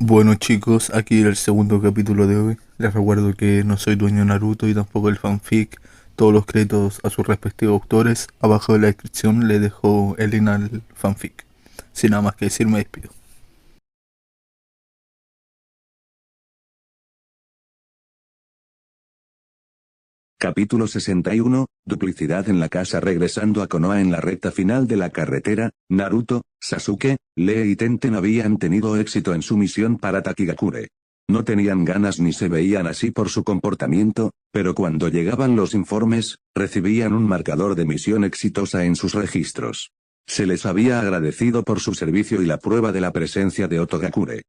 Bueno chicos, aquí el segundo capítulo de hoy. Les recuerdo que no soy dueño de Naruto y tampoco el fanfic. Todos los créditos a sus respectivos autores. Abajo de la descripción les dejo el link al fanfic. Sin nada más que decir, me despido. Capítulo 61, duplicidad en la casa. Regresando a Konoha en la recta final de la carretera, Naruto, Sasuke, Lee y Tenten habían tenido éxito en su misión para Takigakure. No tenían ganas ni se veían así por su comportamiento, pero cuando llegaban los informes, recibían un marcador de misión exitosa en sus registros. Se les había agradecido por su servicio y la prueba de la presencia de Otogakure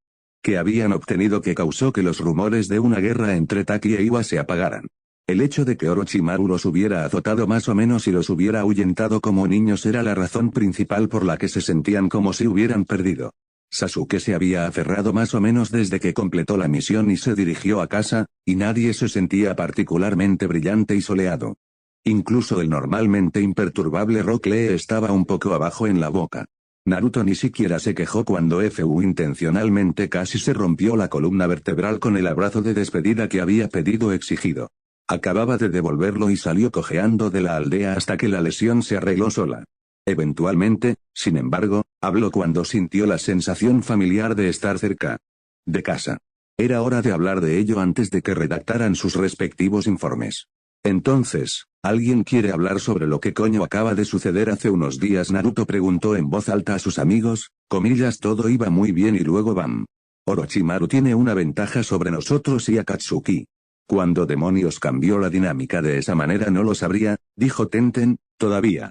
que habían obtenido que causó que los rumores de una guerra entre Taki e Iwa se apagaran. El hecho de que Orochimaru los hubiera azotado más o menos y los hubiera ahuyentado como niños era la razón principal por la que se sentían como si hubieran perdido. Sasuke se había aferrado más o menos desde que completó la misión y se dirigió a casa, y nadie se sentía particularmente brillante y soleado. Incluso el normalmente imperturbable Rock Lee estaba un poco abajo en la boca. Naruto ni siquiera se quejó cuando Fu intencionalmente casi se rompió la columna vertebral con el abrazo de despedida que había pedido exigido. Acababa de devolverlo y salió cojeando de la aldea hasta que la lesión se arregló sola. Eventualmente, sin embargo, habló cuando sintió la sensación familiar de estar cerca de casa. Era hora de hablar de ello antes de que redactaran sus respectivos informes. Entonces, ¿alguien quiere hablar sobre lo que coño acaba de suceder hace unos días? Naruto preguntó en voz alta a sus amigos, comillas, todo iba muy bien y luego bam. Orochimaru tiene una ventaja sobre nosotros y Akatsuki. ¿Cuándo demonios cambió la dinámica de esa manera? No lo sabría, dijo Tenten, todavía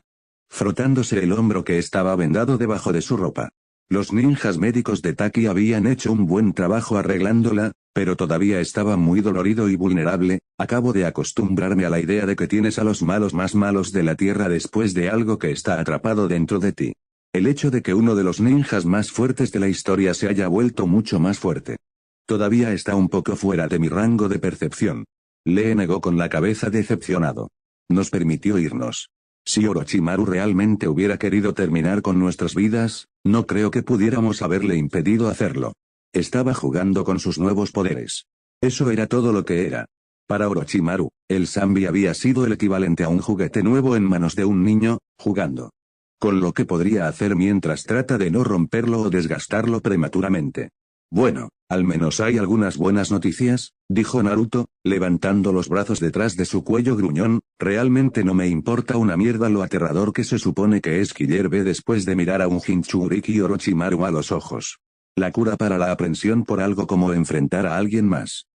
frotándose el hombro que estaba vendado debajo de su ropa. Los ninjas médicos de Taki habían hecho un buen trabajo arreglándola, pero todavía estaba muy dolorido y vulnerable. Acabo de acostumbrarme a la idea de que tienes a los malos más malos de la tierra después de algo que está atrapado dentro de ti. El hecho de que uno de los ninjas más fuertes de la historia se haya vuelto mucho más fuerte todavía está un poco fuera de mi rango de percepción. Lee negó con la cabeza decepcionado. Nos permitió irnos. Si Orochimaru realmente hubiera querido terminar con nuestras vidas, no creo que pudiéramos haberle impedido hacerlo. Estaba jugando con sus nuevos poderes. Eso era todo lo que era. Para Orochimaru, el Zambi había sido el equivalente a un juguete nuevo en manos de un niño, jugando con lo que podría hacer mientras trata de no romperlo o desgastarlo prematuramente. Bueno, al menos hay algunas buenas noticias, dijo Naruto, levantando los brazos detrás de su cuello gruñón. Realmente no me importa una mierda lo aterrador que se supone que es Killer B después de mirar a un Jinchuriki Orochimaru a los ojos. La cura para la aprensión por algo como enfrentar a alguien más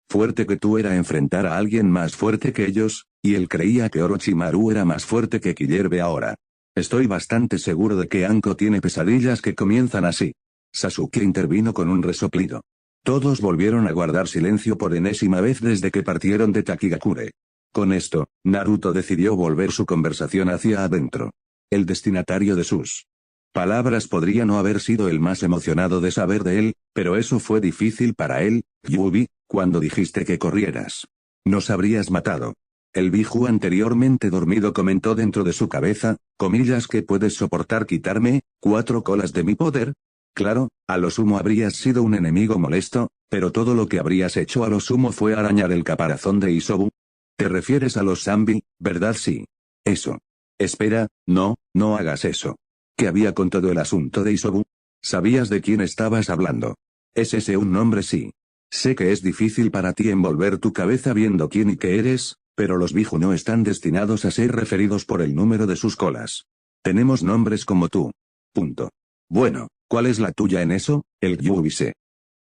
fuerte que tú era enfrentar a alguien más fuerte que ellos, y él creía que Orochimaru era más fuerte que Killer B ahora. Estoy bastante seguro de que Anko tiene pesadillas que comienzan así. Sasuke intervino con un resoplido. Todos volvieron a guardar silencio por enésima vez desde que partieron de Takigakure. Con esto, Naruto decidió volver su conversación hacia adentro. El destinatario de sus palabras podría no haber sido el más emocionado de saber de él, pero eso fue difícil para él. Yubi, cuando dijiste que corrieras, nos habrías matado. El Biju anteriormente dormido comentó dentro de su cabeza, comillas, que puedes soportar quitarme 4 colas de mi poder. Claro, a lo sumo habrías sido un enemigo molesto, pero todo lo que habrías hecho a lo sumo fue arañar el caparazón de Isobu. Te refieres a los Zambi, ¿verdad? Sí. Eso. Espera, no, no hagas eso. ¿Qué había con todo el asunto de Isobu? ¿Sabías de quién estabas hablando? ¿Es ese un nombre? Sí. Sé que es difícil para ti envolver tu cabeza viendo quién y qué eres, pero los Biju no están destinados a ser referidos por el número de sus colas. Tenemos nombres como tú. Punto. Bueno, ¿cuál es la tuya en eso? El Yubi se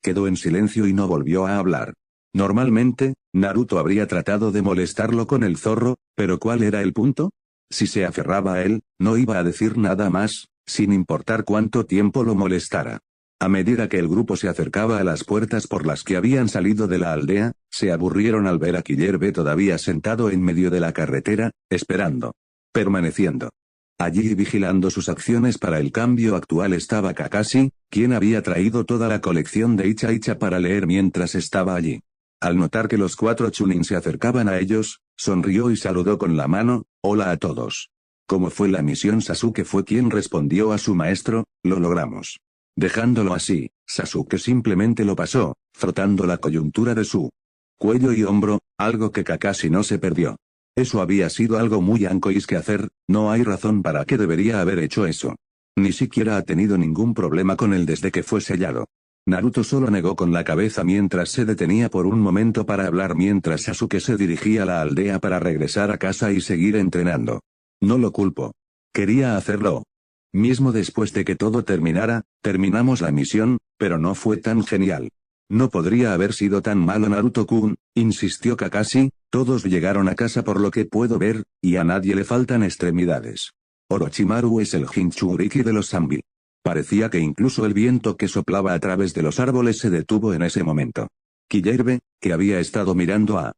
quedó en silencio y no volvió a hablar. Normalmente, Naruto habría tratado de molestarlo con el zorro, pero ¿cuál era el punto? Si se aferraba a él, no iba a decir nada más, sin importar cuánto tiempo lo molestara. A medida que el grupo se acercaba a las puertas por las que habían salido de la aldea, se aburrieron al ver a Killer B todavía sentado en medio de la carretera, esperando. Permaneciendo allí y vigilando sus acciones. Para el cambio actual estaba Kakashi, quien había traído toda la colección de Icha Icha para leer mientras estaba allí. Al notar que los 4 Chunin se acercaban a ellos, sonrió y saludó con la mano, hola a todos. ¿Cómo fue la misión? Sasuke fue quien respondió a su maestro, lo logramos. Dejándolo así, Sasuke simplemente lo pasó, frotando la coyuntura de su cuello y hombro, algo que Kakashi no se perdió. Eso había sido algo muy ancois que hacer, no hay razón para que debería haber hecho eso. Ni siquiera ha tenido ningún problema con él desde que fue sellado. Naruto solo negó con la cabeza mientras se detenía por un momento para hablar mientras Sasuke se dirigía a la aldea para regresar a casa y seguir entrenando. No lo culpo. Quería hacerlo. Mismo después de que todo terminara, terminamos la misión, pero no fue tan genial. No podría haber sido tan malo Naruto-kun, insistió Kakashi, todos llegaron a casa por lo que puedo ver, y a nadie le faltan extremidades. Orochimaru es el Jinchuriki de los Zanbi. Parecía que incluso el viento que soplaba a través de los árboles se detuvo en ese momento. Killerbe, que había estado mirando a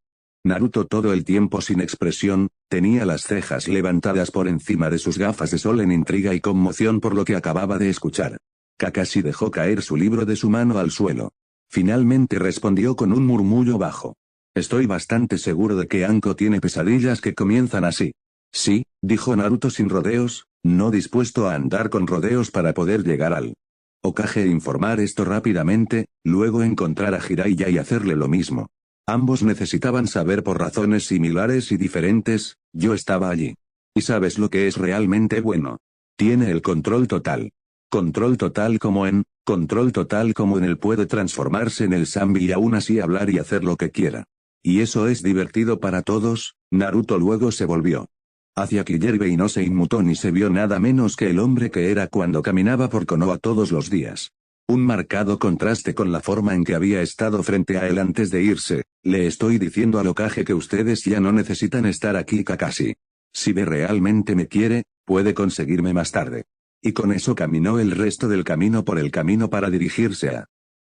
Naruto todo el tiempo sin expresión, tenía las cejas levantadas por encima de sus gafas de sol en intriga y conmoción por lo que acababa de escuchar. Kakashi dejó caer su libro de su mano al suelo. Finalmente respondió con un murmullo bajo. Estoy bastante seguro de que Anko tiene pesadillas que comienzan así. Sí, dijo Naruto sin rodeos, no dispuesto a andar con rodeos para poder llegar al Hokage e informar esto rápidamente, luego encontrar a Jiraiya y hacerle lo mismo. Ambos necesitaban saber por razones similares y diferentes, yo estaba allí. ¿Y sabes lo que es realmente bueno? Tiene el control total. Control total como en él puede transformarse en el Zanbi y aún así hablar y hacer lo que quiera. Y eso es divertido para todos. Naruto luego se volvió hacia Killerbe y no se inmutó ni se vio nada menos que el hombre que era cuando caminaba por Konoha todos los días. Un marcado contraste con la forma en que había estado frente a él antes de irse. Le estoy diciendo al Hokage que ustedes ya no necesitan estar aquí, Kakashi. Si ve realmente me quiere, puede conseguirme más tarde. Y con eso caminó el resto del camino por el camino para dirigirse a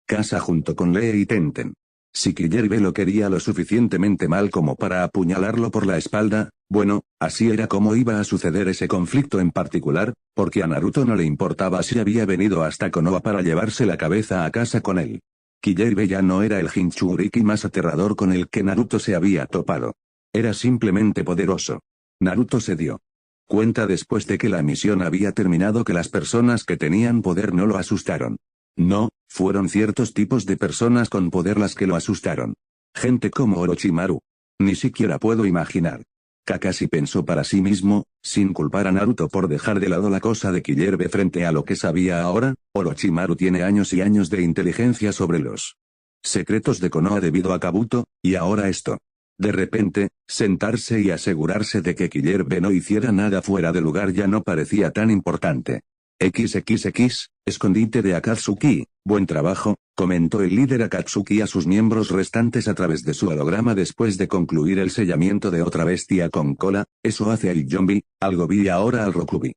casa junto con Lee y Tenten. Si Killerbe lo quería lo suficientemente mal como para apuñalarlo por la espalda, bueno, así era como iba a suceder ese conflicto en particular, porque a Naruto no le importaba si había venido hasta Konoha para llevarse la cabeza a casa con él. Killerbe ya no era el Jinchuriki más aterrador con el que Naruto se había topado. Era simplemente poderoso. Naruto se dio cuenta después de que la misión había terminado que las personas que tenían poder no lo asustaron. No, fueron ciertos tipos de personas con poder las que lo asustaron. Gente como Orochimaru. Ni siquiera puedo imaginar. Kakashi pensó para sí mismo, sin culpar a Naruto por dejar de lado la cosa de Killerbe frente a lo que sabía ahora, Orochimaru tiene años y años de inteligencia sobre los secretos de Konoha debido a Kabuto, y ahora esto. De repente, sentarse y asegurarse de que Killerbe no hiciera nada fuera de lugar ya no parecía tan importante. XXX, escondite de Akatsuki, buen trabajo, comentó el líder Akatsuki a sus miembros restantes a través de su holograma después de concluir el sellamiento de otra bestia con cola, eso hace al Yombi, al Gobi y ahora al Rokubi.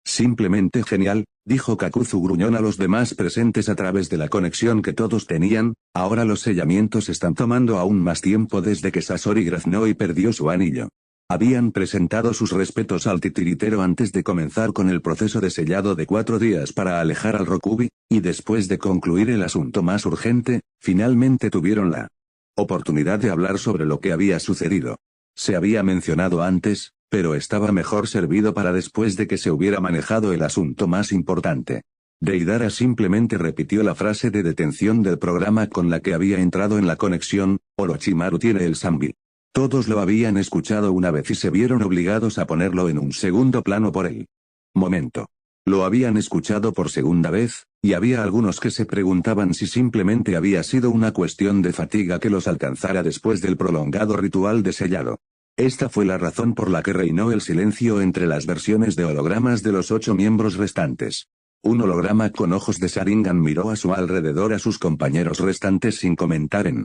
Simplemente genial, dijo Kakuzu gruñón a los demás presentes a través de la conexión que todos tenían, ahora los sellamientos están tomando aún más tiempo desde que Sasori graznó y perdió su anillo. Habían presentado sus respetos al titiritero antes de comenzar con el proceso de sellado de 4 días para alejar al Rokubi, y después de concluir el asunto más urgente, finalmente tuvieron la oportunidad de hablar sobre lo que había sucedido. Se había mencionado antes, pero estaba mejor servido para después de que se hubiera manejado el asunto más importante. Deidara simplemente repitió la frase de detención del programa con la que había entrado en la conexión, Orochimaru tiene el Zanbi. Todos lo habían escuchado una vez y se vieron obligados a ponerlo en un segundo plano por el momento. Lo habían escuchado por segunda vez, y había algunos que se preguntaban si simplemente había sido una cuestión de fatiga que los alcanzara después del prolongado ritual de sellado. Esta fue la razón por la que reinó el silencio entre las versiones de hologramas de los 8 miembros restantes. Un holograma con ojos de Sharingan miró a su alrededor a sus compañeros restantes sin comentar en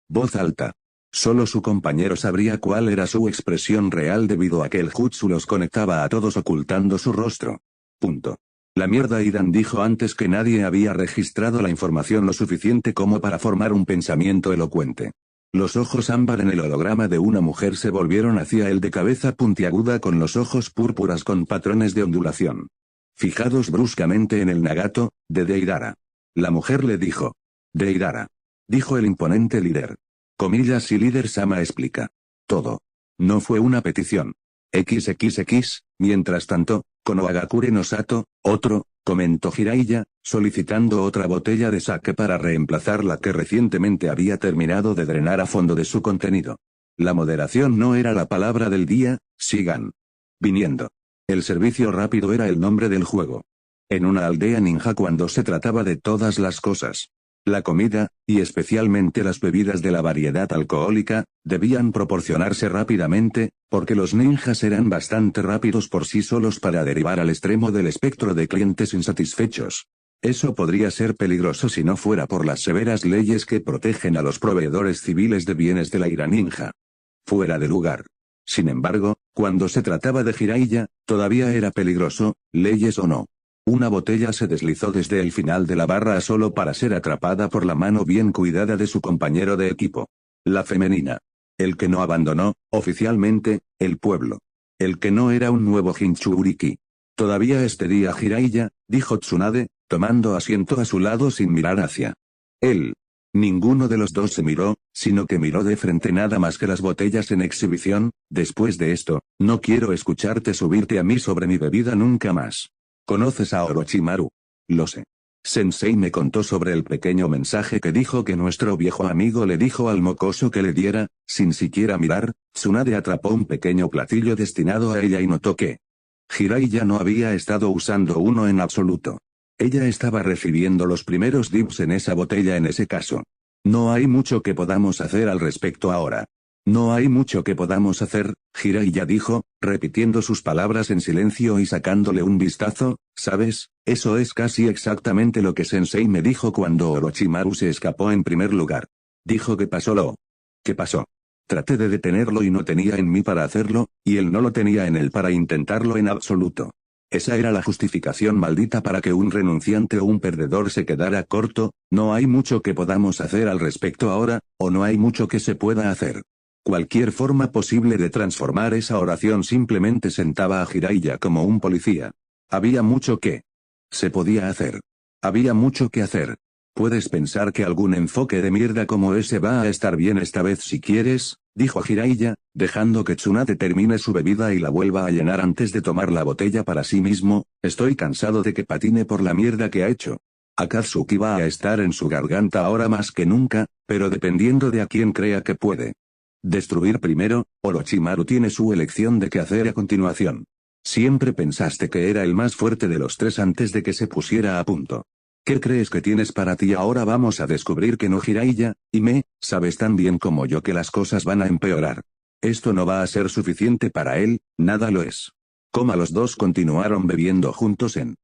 voz alta. Solo su compañero sabría cuál era su expresión real debido a que el jutsu los conectaba a todos ocultando su rostro. Punto. La mierda Idan dijo antes que nadie había registrado la información lo suficiente como para formar un pensamiento elocuente. Los ojos ámbar en el holograma de una mujer se volvieron hacia él de cabeza puntiaguda con los ojos púrpuras con patrones de ondulación. Fijados bruscamente en el Nagato, de Deidara. La mujer le dijo. Deidara. Dijo el imponente líder. Comillas y líder Sama explica. Todo. No fue una petición. XXX, mientras tanto, Konohagakure no Sato, otro comentó Jiraiya, solicitando otra botella de sake para reemplazar la que recientemente había terminado de drenar a fondo de su contenido. La moderación no era la palabra del día, sigan viniendo. El servicio rápido era el nombre del juego. En una aldea ninja cuando se trataba de todas las cosas, la comida, y especialmente las bebidas de la variedad alcohólica, debían proporcionarse rápidamente, porque los ninjas eran bastante rápidos por sí solos para derivar al extremo del espectro de clientes insatisfechos. Eso podría ser peligroso si no fuera por las severas leyes que protegen a los proveedores civiles de bienes de la ira ninja. Fuera de lugar. Sin embargo, cuando se trataba de Jiraiya, todavía era peligroso, leyes o no. Una botella se deslizó desde el final de la barra solo para ser atrapada por la mano bien cuidada de su compañero de equipo. La femenina. El que no abandonó, oficialmente, el pueblo. El que no era un nuevo Jinchuriki. Todavía este día Jiraiya, dijo Tsunade, tomando asiento a su lado sin mirar hacia él. Ninguno de los dos se miró, sino que miró de frente nada más que las botellas en exhibición. Después de esto, no quiero escucharte subirte a mí sobre mi bebida nunca más. ¿Conoces a Orochimaru? Lo sé. Sensei me contó sobre el pequeño mensaje que dijo que nuestro viejo amigo le dijo al mocoso que le diera, sin siquiera mirar. Tsunade atrapó un pequeño platillo destinado a ella y notó que Jiraiya no había estado usando uno en absoluto. Ella estaba recibiendo los primeros dips en esa botella en ese caso. No hay mucho que podamos hacer al respecto ahora. No hay mucho que podamos hacer, Jiraiya dijo, repitiendo sus palabras en silencio y sacándole un vistazo. ¿Sabes? Eso es casi exactamente lo que Sensei me dijo cuando Orochimaru se escapó en primer lugar. Dijo que pasó lo que pasó. Traté de detenerlo y no tenía en mí para hacerlo, y él no lo tenía en él para intentarlo en absoluto. Esa era la justificación maldita para que un renunciante o un perdedor se quedara corto. No hay mucho que podamos hacer al respecto ahora, o no hay mucho que se pueda hacer. Cualquier forma posible de transformar esa oración simplemente sentaba a Jiraiya como un policía. Había mucho que se podía hacer. Había mucho que hacer. Puedes pensar que algún enfoque de mierda como ese va a estar bien esta vez si quieres, dijo Jiraiya, dejando que Tsunade termine su bebida y la vuelva a llenar antes de tomar la botella para sí mismo. Estoy cansado de que patine por la mierda que ha hecho. Akatsuki va a estar en su garganta ahora más que nunca, pero dependiendo de a quién crea que puede destruir primero, Orochimaru tiene su elección de qué hacer a continuación. Siempre pensaste que era el más fuerte de los tres antes de que se pusiera a punto. ¿Qué crees que tienes para ti ahora? Vamos a descubrir que no, Jiraiya, y sabes tan bien como yo que las cosas van a empeorar. Esto no va a ser suficiente para él, nada lo es. Los dos continuaron bebiendo juntos en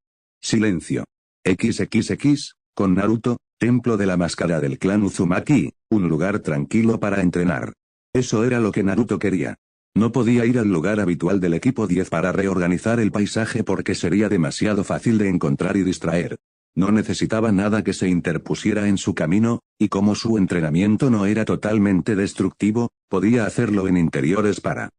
silencio. XXX, con Naruto, templo de la máscara del clan Uzumaki, un lugar tranquilo para entrenar. Eso era lo que Naruto quería. No podía ir al lugar habitual del equipo 10 para reorganizar el paisaje porque sería demasiado fácil de encontrar y distraer. No necesitaba nada que se interpusiera en su camino, y como su entrenamiento no era totalmente destructivo, podía hacerlo en interiores para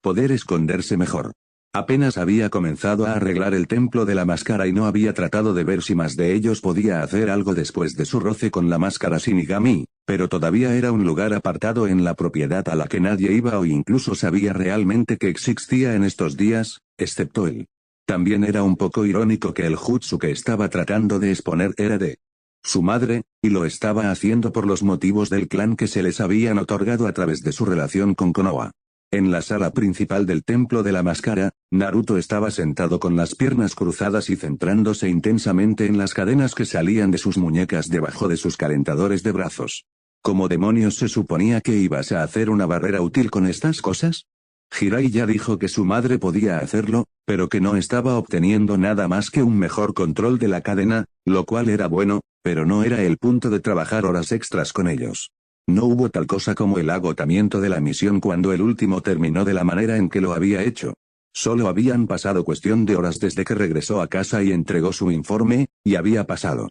poder esconderse mejor. Apenas había comenzado a arreglar el templo de la máscara y no había tratado de ver si más de ellos podía hacer algo después de su roce con la máscara Shinigami, pero todavía era un lugar apartado en la propiedad a la que nadie iba o incluso sabía realmente que existía en estos días, excepto él. También era un poco irónico que el jutsu que estaba tratando de exponer era de su madre, y lo estaba haciendo por los motivos del clan que se les habían otorgado a través de su relación con Konoha. En la sala principal del templo de la máscara, Naruto estaba sentado con las piernas cruzadas y centrándose intensamente en las cadenas que salían de sus muñecas debajo de sus calentadores de brazos. ¿Cómo demonios se suponía que ibas a hacer una barrera útil con estas cosas? Jiraiya dijo que su madre podía hacerlo, pero que no estaba obteniendo nada más que un mejor control de la cadena, lo cual era bueno, pero no era el punto de trabajar horas extras con ellos. No hubo tal cosa como el agotamiento de la misión cuando el último terminó de la manera en que lo había hecho. Solo habían pasado cuestión de horas desde que regresó a casa y entregó su informe, y había pasado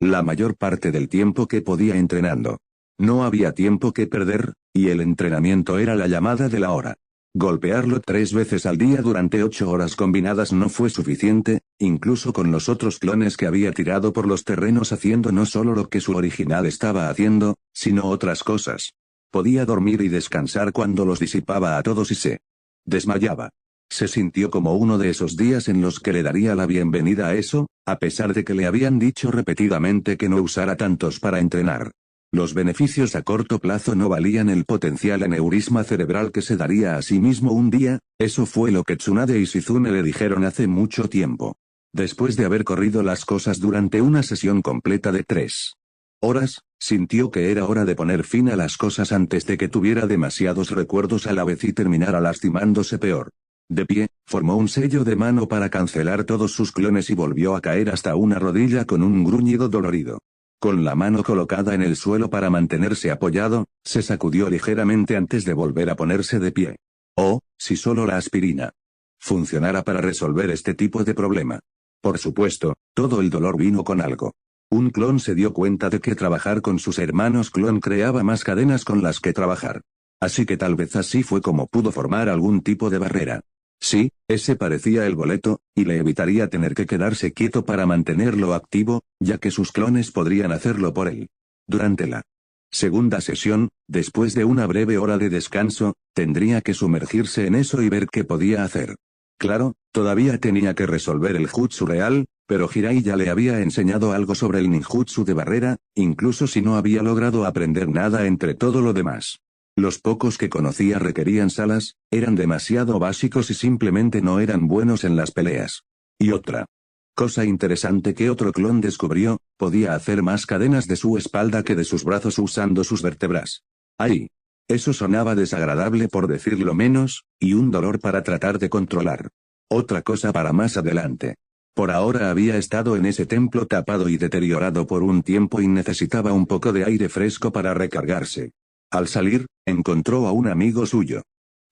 la mayor parte del tiempo que podía entrenando. No había tiempo que perder, y el entrenamiento era la llamada de la hora. Golpearlo 3 veces al día durante 8 horas combinadas no fue suficiente, incluso con los otros clones que había tirado por los terrenos haciendo no solo lo que su original estaba haciendo, sino otras cosas. Podía dormir y descansar cuando los disipaba a todos y se desmayaba. Se sintió como uno de esos días en los que le daría la bienvenida a eso, a pesar de que le habían dicho repetidamente que no usara tantos para entrenar. Los beneficios a corto plazo no valían el potencial aneurisma cerebral que se daría a sí mismo un día, eso fue lo que Tsunade y Shizune le dijeron hace mucho tiempo. Después de haber corrido las cosas durante una sesión completa de 3 horas, sintió que era hora de poner fin a las cosas antes de que tuviera demasiados recuerdos a la vez y terminara lastimándose peor. De pie, formó un sello de mano para cancelar todos sus clones y volvió a caer hasta una rodilla con un gruñido dolorido. Con la mano colocada en el suelo para mantenerse apoyado, se sacudió ligeramente antes de volver a ponerse de pie. Oh, si solo la aspirina funcionara para resolver este tipo de problema. Por supuesto, todo el dolor vino con algo. Un clon se dio cuenta de que trabajar con sus hermanos clon creaba más cadenas con las que trabajar. Así que tal vez así fue como pudo formar algún tipo de barrera. Sí, ese parecía el boleto, y le evitaría tener que quedarse quieto para mantenerlo activo, ya que sus clones podrían hacerlo por él. Durante la segunda sesión, después de una breve hora de descanso, tendría que sumergirse en eso y ver qué podía hacer. Claro, todavía tenía que resolver el jutsu real, pero Hirai ya le había enseñado algo sobre el ninjutsu de barrera, incluso si no había logrado aprender nada entre todo lo demás. Los pocos que conocía requerían salas, eran demasiado básicos y simplemente no eran buenos en las peleas. Y otra cosa interesante que otro clon descubrió, podía hacer más cadenas de su espalda que de sus brazos usando sus vértebras. ¡Ay! Eso sonaba desagradable por decirlo menos, y un dolor para tratar de controlar. Otra cosa para más adelante. Por ahora había estado en ese templo tapado y deteriorado por un tiempo y necesitaba un poco de aire fresco para recargarse. Al salir, encontró a un amigo suyo.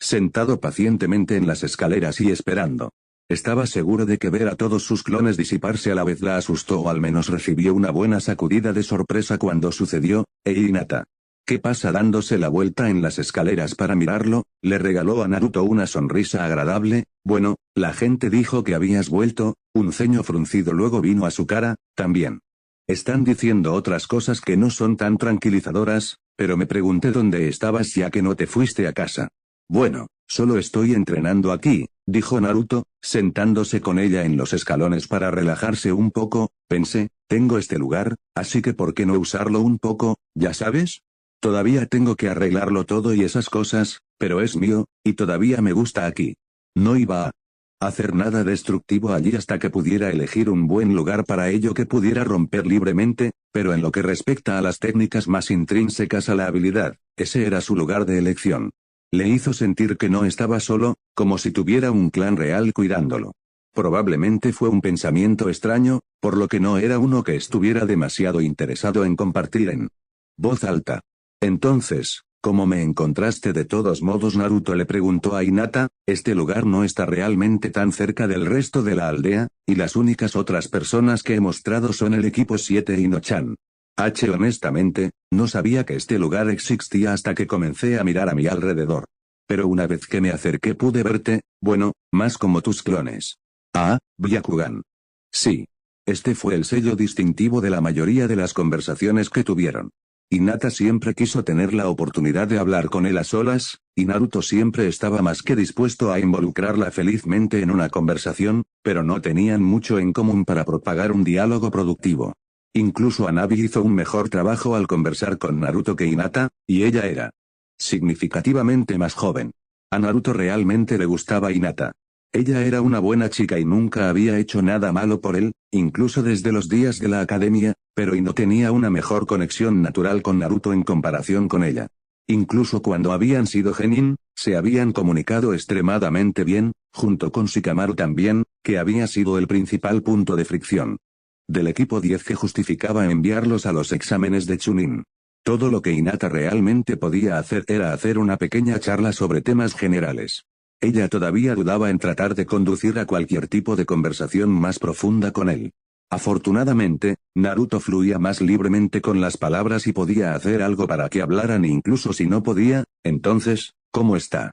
Sentado pacientemente en las escaleras y esperando. Estaba seguro de que ver a todos sus clones disiparse a la vez la asustó o al menos recibió una buena sacudida de sorpresa cuando sucedió. Hinata. ¿Qué pasa? Dándose la vuelta en las escaleras para mirarlo, le regaló a Naruto una sonrisa agradable. Bueno, la gente dijo que habías vuelto, un ceño fruncido luego vino a su cara, también. Están diciendo otras cosas que no son tan tranquilizadoras, pero me pregunté dónde estabas ya que no te fuiste a casa. Bueno, solo estoy entrenando aquí, dijo Naruto, sentándose con ella en los escalones para relajarse un poco. Pensé, tengo este lugar, así que ¿por qué no usarlo un poco, ya sabes? Todavía tengo que arreglarlo todo y esas cosas, pero es mío, y todavía me gusta aquí. No iba a hacer nada destructivo allí hasta que pudiera elegir un buen lugar para ello que pudiera romper libremente, pero en lo que respecta a las técnicas más intrínsecas a la habilidad, ese era su lugar de elección. Le hizo sentir que no estaba solo, como si tuviera un clan real cuidándolo. Probablemente fue un pensamiento extraño, por lo que no era uno que estuviera demasiado interesado en compartir en voz alta. Entonces, ¿cómo me encontraste de todos modos? Naruto le preguntó a Hinata, este lugar no está realmente tan cerca del resto de la aldea, y las únicas otras personas que he mostrado son el equipo 7 y No-chan. Honestamente, no sabía que este lugar existía hasta que comencé a mirar a mi alrededor. Pero una vez que me acerqué pude verte, bueno, más como tus clones. Ah, Byakugan. Sí. Este fue el sello distintivo de la mayoría de las conversaciones que tuvieron. Hinata siempre quiso tener la oportunidad de hablar con él a solas, y Naruto siempre estaba más que dispuesto a involucrarla felizmente en una conversación, pero no tenían mucho en común para propagar un diálogo productivo. Incluso Hanabi hizo un mejor trabajo al conversar con Naruto que Hinata, y ella era significativamente más joven. A Naruto realmente le gustaba Hinata. Ella era una buena chica y nunca había hecho nada malo por él, incluso desde los días de la academia, pero no tenía una mejor conexión natural con Naruto en comparación con ella. Incluso cuando habían sido genin, se habían comunicado extremadamente bien, junto con Shikamaru también, que había sido el principal punto de fricción del equipo 10 que justificaba enviarlos a los exámenes de Chunin. Todo lo que Hinata realmente podía hacer era hacer una pequeña charla sobre temas generales. Ella todavía dudaba en tratar de conducir a cualquier tipo de conversación más profunda con él. Afortunadamente, Naruto fluía más libremente con las palabras y podía hacer algo para que hablaran incluso si no podía. Entonces, ¿cómo está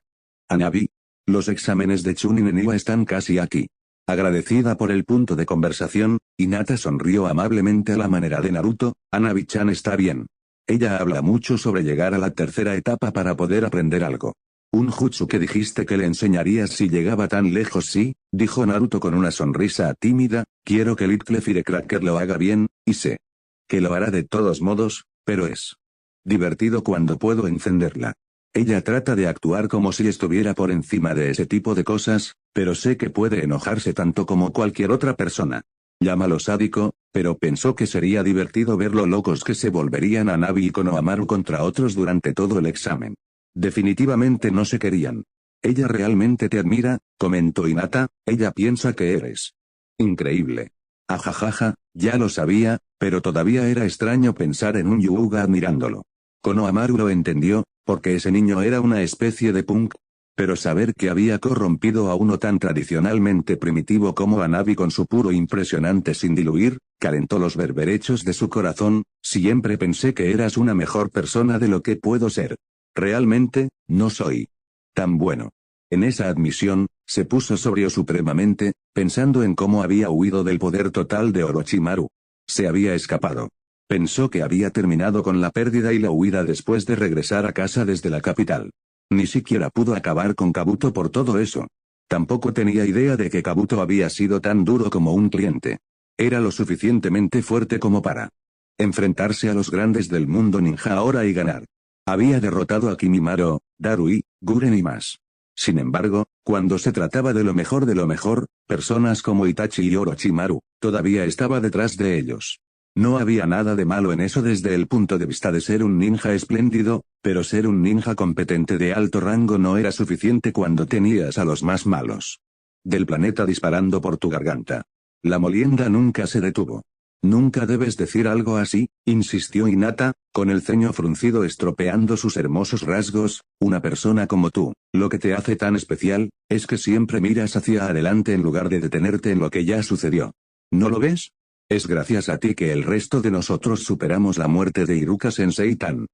Hanabi? Los exámenes de Chunin en Iwa están casi aquí. Agradecida por el punto de conversación, Hinata sonrió amablemente a la manera de Naruto. Hanabi-chan está bien. Ella habla mucho sobre llegar a la tercera etapa para poder aprender algo. Un jutsu que dijiste que le enseñarías si llegaba tan lejos. Sí, dijo Naruto con una sonrisa tímida, quiero que Little Firecracker lo haga bien, y sé que lo hará de todos modos, pero es divertido cuando puedo encenderla. Ella trata de actuar como si estuviera por encima de ese tipo de cosas, pero sé que puede enojarse tanto como cualquier otra persona. Llámalo sádico, pero pensó que sería divertido ver lo locos que se volverían a Nabi y Konohamaru contra otros durante todo el examen. Definitivamente no se querían. Ella realmente te admira, comentó Hinata, ella piensa que eres increíble. Ajajaja, ya lo sabía, pero todavía era extraño pensar en un Hyuga admirándolo. Konohamaru lo entendió, porque ese niño era una especie de punk. Pero saber que había corrompido a uno tan tradicionalmente primitivo como a Nabi con su puro impresionante sin diluir, calentó los berberechos de su corazón. Siempre pensé que eras una mejor persona de lo que puedo ser. Realmente, no soy tan bueno. En esa admisión, se puso sobrio supremamente, pensando en cómo había huido del poder total de Orochimaru. Se había escapado. Pensó que había terminado con la pérdida y la huida después de regresar a casa desde la capital. Ni siquiera pudo acabar con Kabuto por todo eso. Tampoco tenía idea de que Kabuto había sido tan duro como un cliente. Era lo suficientemente fuerte como para enfrentarse a los grandes del mundo ninja ahora y ganar. Había derrotado a Kimimaro, Darui, Guren y más. Sin embargo, cuando se trataba de lo mejor, personas como Itachi y Orochimaru, todavía estaba detrás de ellos. No había nada de malo en eso desde el punto de vista de ser un ninja espléndido, pero ser un ninja competente de alto rango no era suficiente cuando tenías a los más malos del planeta disparando por tu garganta. La molienda nunca se detuvo. Nunca debes decir algo así, insistió Hinata, con el ceño fruncido estropeando sus hermosos rasgos. Una persona como tú, lo que te hace tan especial, es que siempre miras hacia adelante en lugar de detenerte en lo que ya sucedió. ¿No lo ves? Es gracias a ti que el resto de nosotros superamos la muerte de Iruka-sensei tan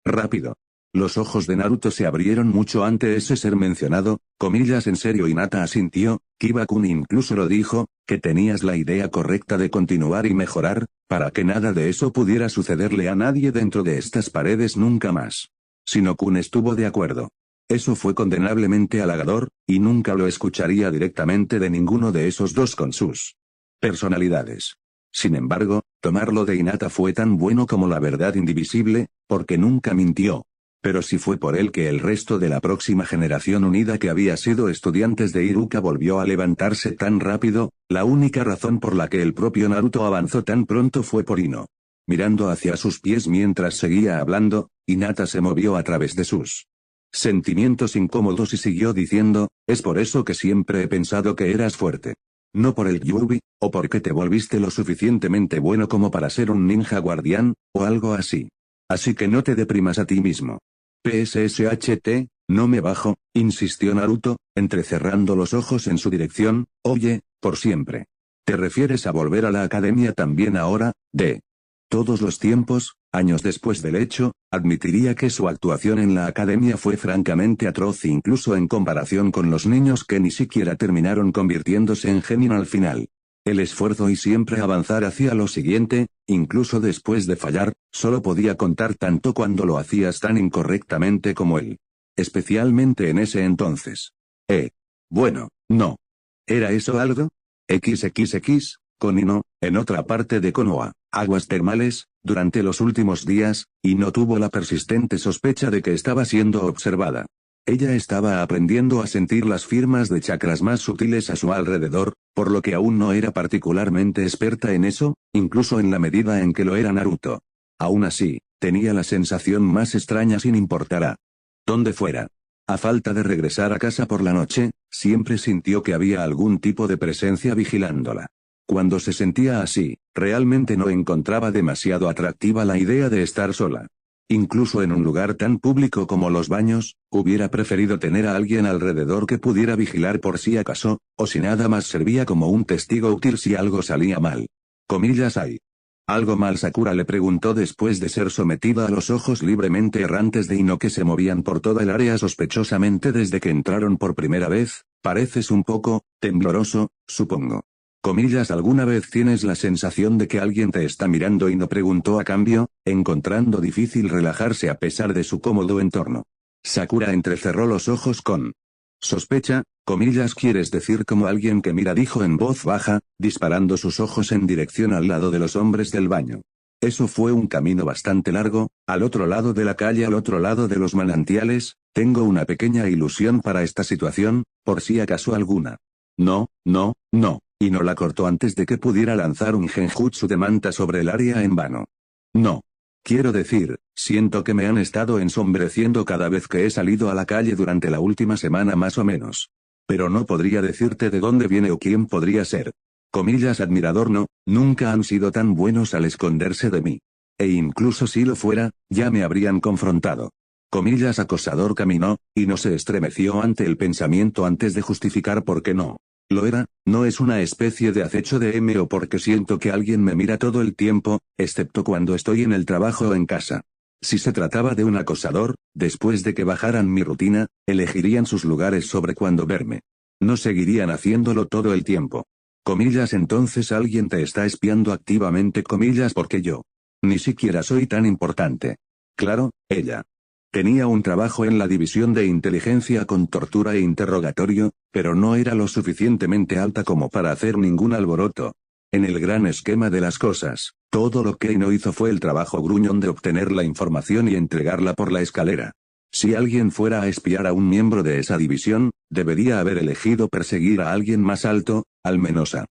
rápido. Los ojos de Naruto se abrieron mucho antes de ese ser mencionado, comillas en serio. Hinata asintió, Kiba-kun incluso lo dijo, que tenías la idea correcta de continuar y mejorar, para que nada de eso pudiera sucederle a nadie dentro de estas paredes nunca más. Shino-kun estuvo de acuerdo. Eso fue condenablemente halagador, y nunca lo escucharía directamente de ninguno de esos dos con sus personalidades. Sin embargo, tomarlo de Hinata fue tan bueno como la verdad indivisible, porque nunca mintió. Pero si fue por él que el resto de la próxima generación unida que había sido estudiantes de Iruka volvió a levantarse tan rápido, la única razón por la que el propio Naruto avanzó tan pronto fue por Ino. Mirando hacia sus pies mientras seguía hablando, Hinata se movió a través de sus sentimientos incómodos y siguió diciendo, es por eso que siempre he pensado que eras fuerte. No por el Yubi, o porque te volviste lo suficientemente bueno como para ser un ninja guardián, o algo así. Así que no te deprimas a ti mismo. PSSHT, no me bajo, insistió Naruto, entrecerrando los ojos en su dirección. Oye, por siempre. ¿Te refieres a volver a la academia también ahora, de todos los tiempos? Años después del hecho, admitiría que su actuación en la academia fue francamente atroz incluso en comparación con los niños que ni siquiera terminaron convirtiéndose en genin al final. El esfuerzo y siempre avanzar hacia lo siguiente, incluso después de fallar, solo podía contar tanto cuando lo hacías tan incorrectamente como él. Especialmente en ese entonces. Bueno, no. ¿Era eso algo? XXX, con Ino, en otra parte de Konoha, aguas termales, durante los últimos días, y no tuvo la persistente sospecha de que estaba siendo observada. Ella estaba aprendiendo a sentir las firmas de chakras más sutiles a su alrededor, por lo que aún no era particularmente experta en eso, incluso en la medida en que lo era Naruto. Aún así, tenía la sensación más extraña sin importar a dónde fuera. A falta de regresar a casa por la noche, siempre sintió que había algún tipo de presencia vigilándola. Cuando se sentía así, realmente no encontraba demasiado atractiva la idea de estar sola. Incluso en un lugar tan público como los baños, hubiera preferido tener a alguien alrededor que pudiera vigilar por si acaso, o si nada más servía como un testigo útil si algo salía mal. Comillas hay. ¿Algo mal? Sakura le preguntó después de ser sometida a los ojos libremente errantes de Ino que se movían por toda el área sospechosamente desde que entraron por primera vez. Pareces un poco tembloroso, supongo. Comillas, ¿alguna vez tienes la sensación de que alguien te está mirando? Ino preguntó a cambio, encontrando difícil relajarse a pesar de su cómodo entorno. Sakura entrecerró los ojos con sospecha, comillas, ¿quieres decir como alguien que mira?, dijo en voz baja, disparando sus ojos en dirección al lado de los hombres del baño. Eso fue un camino bastante largo, al otro lado de la calle, al otro lado de los manantiales. Tengo una pequeña ilusión para esta situación, por si acaso alguna. No, no, no, y no la cortó antes de que pudiera lanzar un genjutsu de manta sobre el área en vano. No. Quiero decir, siento que me han estado ensombreciendo cada vez que he salido a la calle durante la última semana más o menos. Pero no podría decirte de dónde viene o quién podría ser. Comillas, admirador, no, nunca han sido tan buenos al esconderse de mí. E incluso si lo fuera, ya me habrían confrontado. Comillas, acosador caminó, y no se estremeció ante el pensamiento antes de justificar por qué no. Lo era, no es una especie de acecho de M o porque siento que alguien me mira todo el tiempo, excepto cuando estoy en el trabajo o en casa. Si se trataba de un acosador, después de que bajaran mi rutina, elegirían sus lugares sobre cuándo verme. No seguirían haciéndolo todo el tiempo. Comillas, entonces alguien te está espiando activamente, comillas, porque yo ni siquiera soy tan importante. Claro, ella tenía un trabajo en la división de inteligencia con tortura e interrogatorio, pero no era lo suficientemente alta como para hacer ningún alboroto. En el gran esquema de las cosas, todo lo que no hizo fue el trabajo gruñón de obtener la información y entregarla por la escalera. Si alguien fuera a espiar a un miembro de esa división, debería haber elegido perseguir a alguien más alto, al menos a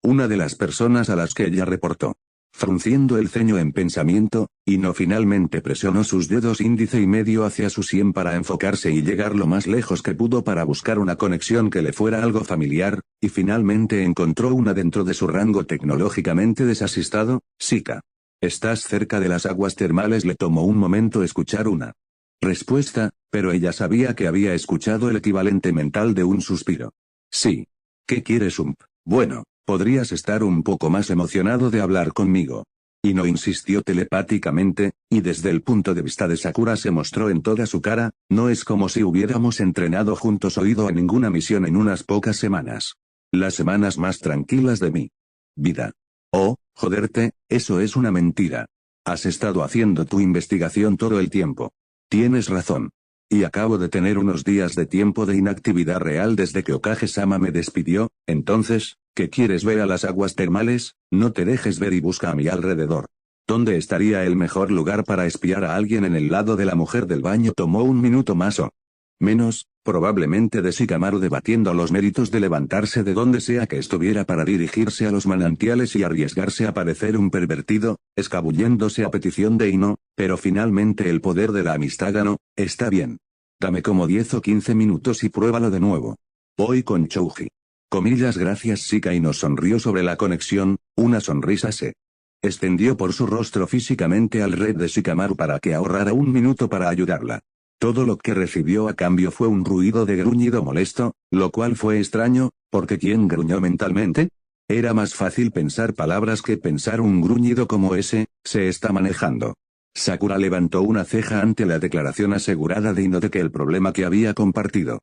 una de las personas a las que ella reportó. Frunciendo el ceño en pensamiento, Ino finalmente presionó sus dedos índice y medio hacia su sien para enfocarse y llegar lo más lejos que pudo para buscar una conexión que le fuera algo familiar, y finalmente encontró una dentro de su rango tecnológicamente desasistado. Sika. ¿Estás cerca de las aguas termales? Le tomó un momento escuchar una respuesta, pero ella sabía que había escuchado el equivalente mental de un suspiro. Sí. ¿Qué quieres, Ump? Bueno, podrías estar un poco más emocionado de hablar conmigo. Ino insistió telepáticamente, y desde el punto de vista de Sakura se mostró en toda su cara, no es como si hubiéramos entrenado juntos o ido a ninguna misión en unas pocas semanas. Las semanas más tranquilas de mi vida. Oh, joderte, eso es una mentira. Has estado haciendo tu investigación todo el tiempo. Tienes razón. Y acabo de tener unos días de tiempo de inactividad real desde que Okage-sama me despidió. Entonces, ¿qué quieres ver a las aguas termales? No te dejes ver y busca a mi alrededor. ¿Dónde estaría el mejor lugar para espiar a alguien en el lado de la mujer del baño? Tomó un minuto más o menos, probablemente, de Shikamaru debatiendo los méritos de levantarse de donde sea que estuviera para dirigirse a los manantiales y arriesgarse a parecer un pervertido, escabulléndose a petición de Ino, pero finalmente el poder de la amistad ganó. Está bien. Dame como 10 o 15 minutos y pruébalo de nuevo. Voy con Chouji. Comillas, gracias. Shika. Ino sonrió sobre la conexión, una sonrisa se extendió por su rostro físicamente al red de Shikamaru para que ahorrara un minuto para ayudarla. Todo lo que recibió a cambio fue un ruido de gruñido molesto, lo cual fue extraño, porque ¿quién gruñó mentalmente? Era más fácil pensar palabras que pensar un gruñido como ese. Se está manejando. Sakura levantó una ceja ante la declaración asegurada de Ino de que el problema que había compartido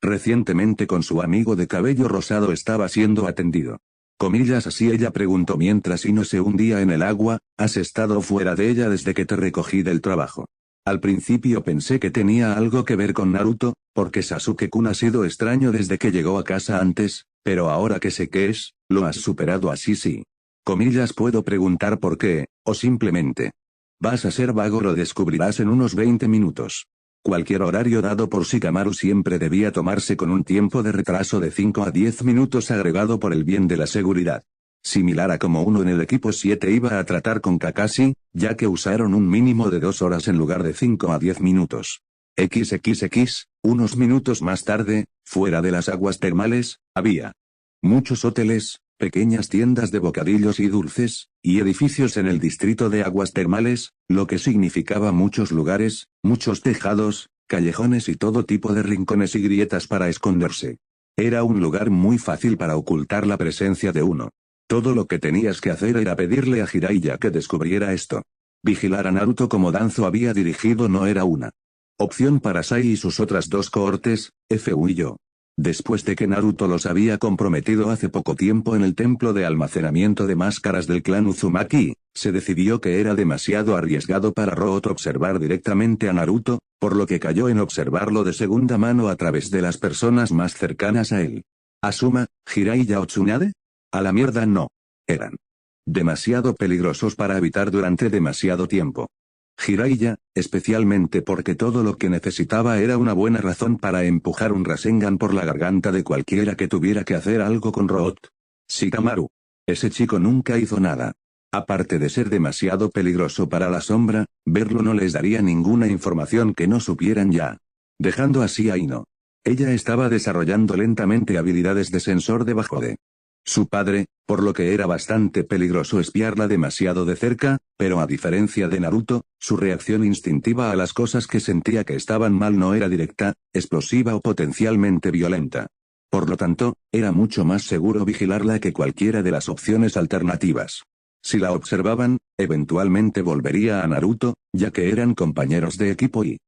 recientemente con su amigo de cabello rosado estaba siendo atendido. Comillas, así ella preguntó mientras Ino se hundía en el agua. ¿Has estado fuera de ella desde que te recogí del trabajo? Al principio pensé que tenía algo que ver con Naruto, porque Sasuke-kun ha sido extraño desde que llegó a casa antes, pero ahora que sé qué es, lo has superado así sí. Comillas, puedo preguntar por qué, o simplemente vas a ser vago, lo descubrirás en unos 20 minutos. Cualquier horario dado por Shikamaru siempre debía tomarse con un tiempo de retraso de 5 a 10 minutos agregado por el bien de la seguridad. Similar a como uno en el equipo 7 iba a tratar con Kakashi, ya que usaron un mínimo de 2 horas en lugar de 5 a 10 minutos. XXX, unos minutos más tarde, fuera de las aguas termales, había muchos hoteles, pequeñas tiendas de bocadillos y dulces, y edificios en el distrito de aguas termales, lo que significaba muchos lugares, muchos tejados, callejones y todo tipo de rincones y grietas para esconderse. Era un lugar muy fácil para ocultar la presencia de uno. Todo lo que tenías que hacer era pedirle a Jiraiya que descubriera esto. Vigilar a Naruto como Danzo había dirigido no era una opción para Sai y sus otras dos cohortes, Fu y yo. Después de que Naruto los había comprometido hace poco tiempo en el templo de almacenamiento de máscaras del clan Uzumaki, se decidió que era demasiado arriesgado para Root observar directamente a Naruto, por lo que cayó en observarlo de segunda mano a través de las personas más cercanas a él. Asuma, Jiraiya o Tsunade? A la mierda no. Eran demasiado peligrosos para evitar durante demasiado tiempo. Jiraiya, especialmente porque todo lo que necesitaba era una buena razón para empujar un Rasengan por la garganta de cualquiera que tuviera que hacer algo con Root. Shikamaru. Ese chico nunca hizo nada. Aparte de ser demasiado peligroso para la sombra, verlo no les daría ninguna información que no supieran ya. Dejando así a Ino. Ella estaba desarrollando lentamente habilidades de sensor debajo de su padre, por lo que era bastante peligroso espiarla demasiado de cerca, pero a diferencia de Naruto, su reacción instintiva a las cosas que sentía que estaban mal no era directa, explosiva o potencialmente violenta. Por lo tanto, era mucho más seguro vigilarla que cualquiera de las opciones alternativas. Si la observaban, eventualmente volvería a Naruto, ya que eran compañeros de equipo y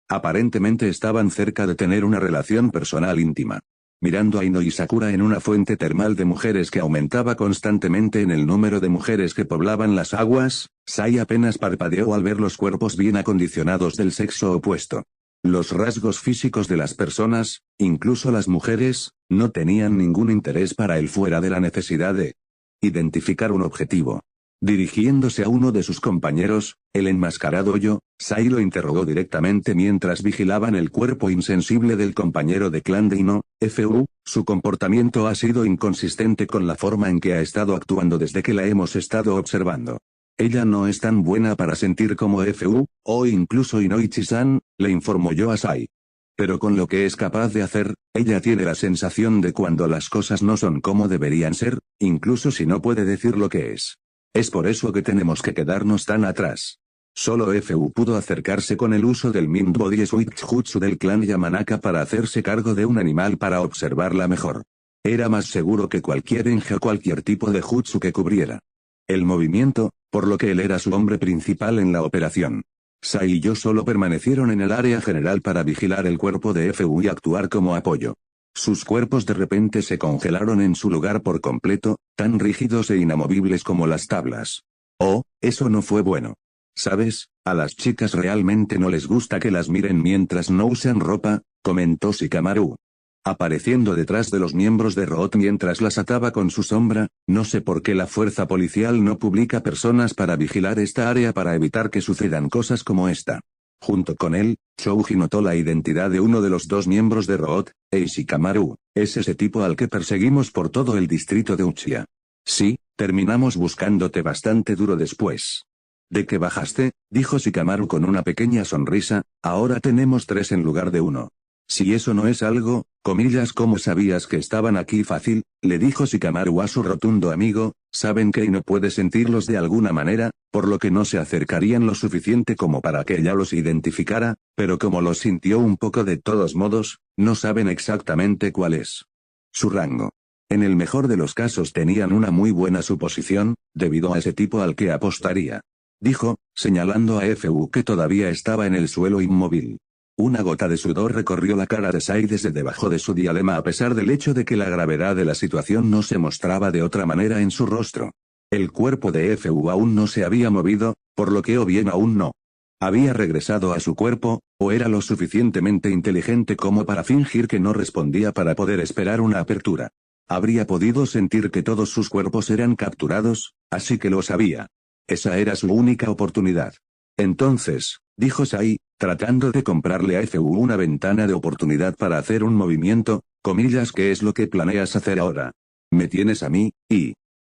aparentemente estaban cerca de tener una relación personal íntima. Mirando a Ino y Sakura en una fuente termal de mujeres que aumentaba constantemente en el número de mujeres que poblaban las aguas, Sai apenas parpadeó al ver los cuerpos bien acondicionados del sexo opuesto. Los rasgos físicos de las personas, incluso las mujeres, no tenían ningún interés para él fuera de la necesidad de identificar un objetivo. Dirigiéndose a uno de sus compañeros, el enmascarado Yo, Sai lo interrogó directamente mientras vigilaban el cuerpo insensible del compañero de clan de Ino, Fu, su comportamiento ha sido inconsistente con la forma en que ha estado actuando desde que la hemos estado observando. Ella no es tan buena para sentir como Fu, o incluso Inoichi-san, le informó Yo a Sai. Pero con lo que es capaz de hacer, ella tiene la sensación de cuando las cosas no son como deberían ser, incluso si no puede decir lo que es. Es por eso que tenemos que quedarnos tan atrás. Solo Fu pudo acercarse con el uso del Mind Body Switch Jutsu del clan Yamanaka para hacerse cargo de un animal para observarla mejor. Era más seguro que cualquier Enge o cualquier tipo de Jutsu que cubriera el movimiento, por lo que él era su hombre principal en la operación. Sai y Yo solo permanecieron en el área general para vigilar el cuerpo de Fu y actuar como apoyo. Sus cuerpos de repente se congelaron en su lugar por completo, tan rígidos e inamovibles como las tablas. Oh, eso no fue bueno. ¿Sabes? A las chicas realmente no les gusta que las miren mientras no usan ropa, comentó Shikamaru. Apareciendo detrás de los miembros de Root mientras las ataba con su sombra, no sé por qué la fuerza policial no publica personas para vigilar esta área para evitar que sucedan cosas como esta. Junto con él, Chouji notó la identidad de uno de los dos miembros de Root, Shikamaru, es ese tipo al que perseguimos por todo el distrito de Uchiha. Sí, terminamos buscándote bastante duro después de que bajaste, dijo Shikamaru con una pequeña sonrisa, ahora tenemos 3 en lugar de 1. Si eso no es algo, comillas, ¿cómo sabías que estaban aquí fácil? Le dijo Shikamaru a su rotundo amigo, saben que no puede sentirlos de alguna manera, por lo que no se acercarían lo suficiente como para que ella los identificara, pero como los sintió un poco de todos modos, no saben exactamente cuál es su rango. En el mejor de los casos tenían una muy buena suposición, debido a ese tipo al que apostaría. Dijo, señalando a Fu que todavía estaba en el suelo inmóvil. Una gota de sudor recorrió la cara de Sai desde debajo de su diadema a pesar del hecho de que la gravedad de la situación no se mostraba de otra manera en su rostro. El cuerpo de Fu aún no se había movido, por lo que o bien aún no había regresado a su cuerpo, o era lo suficientemente inteligente como para fingir que no respondía para poder esperar una apertura. Habría podido sentir que todos sus cuerpos eran capturados, así que lo sabía. Esa era su única oportunidad. Entonces, dijo Sai, tratando de comprarle a Fu una ventana de oportunidad para hacer un movimiento, comillas, ¿qué es lo que planeas hacer ahora? Me tienes a mí, y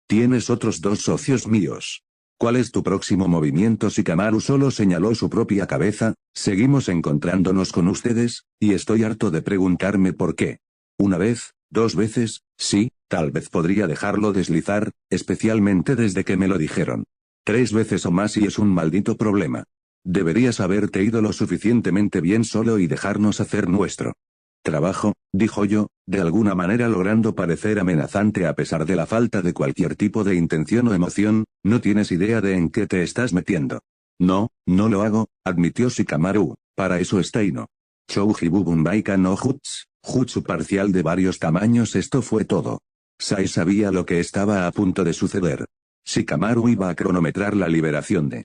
tienes otros 2 socios míos. ¿Cuál es tu próximo movimiento? Shikamaru solo señaló su propia cabeza, seguimos encontrándonos con ustedes, y estoy harto de preguntarme por qué. Una vez, 2 veces, sí, tal vez podría dejarlo deslizar, especialmente desde que me lo dijeron. 3 veces o más y es un maldito problema. Deberías haberte ido lo suficientemente bien solo y dejarnos hacer nuestro trabajo, dijo Yo, de alguna manera logrando parecer amenazante a pesar de la falta de cualquier tipo de intención o emoción, no tienes idea de en qué te estás metiendo. No, no lo hago, admitió Shikamaru, para eso está Ino. Chouji Bubunbaika no Jutsu, Jutsu parcial de varios tamaños. Esto fue todo. Sai sabía lo que estaba a punto de suceder. Shikamaru iba a cronometrar la liberación de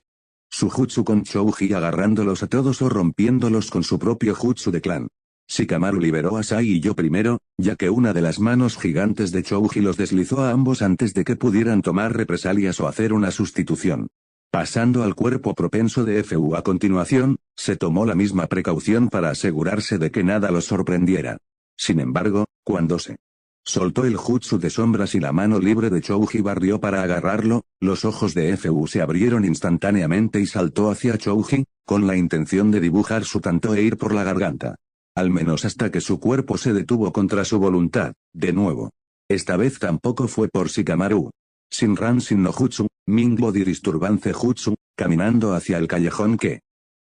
su jutsu con Chouji agarrándolos a todos o rompiéndolos con su propio jutsu de clan. Shikamaru liberó a Sai y yo primero, ya que una de las manos gigantes de Chouji los deslizó a ambos antes de que pudieran tomar represalias o hacer una sustitución. Pasando al cuerpo propenso de Fu a continuación, se tomó la misma precaución para asegurarse de que nada los sorprendiera. Sin embargo, cuando se soltó el jutsu de sombras y la mano libre de Chouji barrió para agarrarlo, los ojos de Fu se abrieron instantáneamente y saltó hacia Chouji, con la intención de dibujar su tanto e ir por la garganta. Al menos hasta que su cuerpo se detuvo contra su voluntad, de nuevo. Esta vez tampoco fue por Shikamaru. Shinran Shin no Jutsu, Mingbody Disturbance Jutsu, caminando hacia el callejón que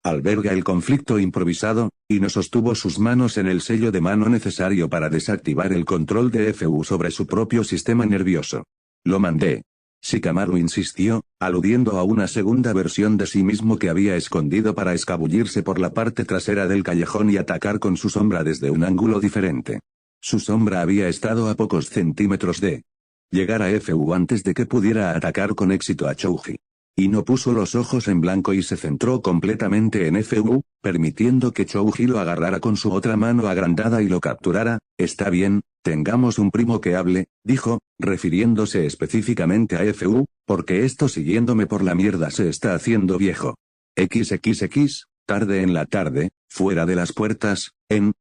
alberga el conflicto improvisado, y no sostuvo sus manos en el sello de mano necesario para desactivar el control de Fu sobre su propio sistema nervioso. Lo mandé. Shikamaru insistió, aludiendo a una segunda versión de sí mismo que había escondido para escabullirse por la parte trasera del callejón y atacar con su sombra desde un ángulo diferente. Su sombra había estado a pocos centímetros de llegar a Fu antes de que pudiera atacar con éxito a Chouji. Y no puso los ojos en blanco y se centró completamente en Fu, permitiendo que Chouji lo agarrara con su otra mano agrandada y lo capturara. Está bien, tengamos un primo que hable, dijo, refiriéndose específicamente a Fu, porque esto siguiéndome por la mierda se está haciendo viejo. XXX, tarde en la tarde, fuera de las puertas, en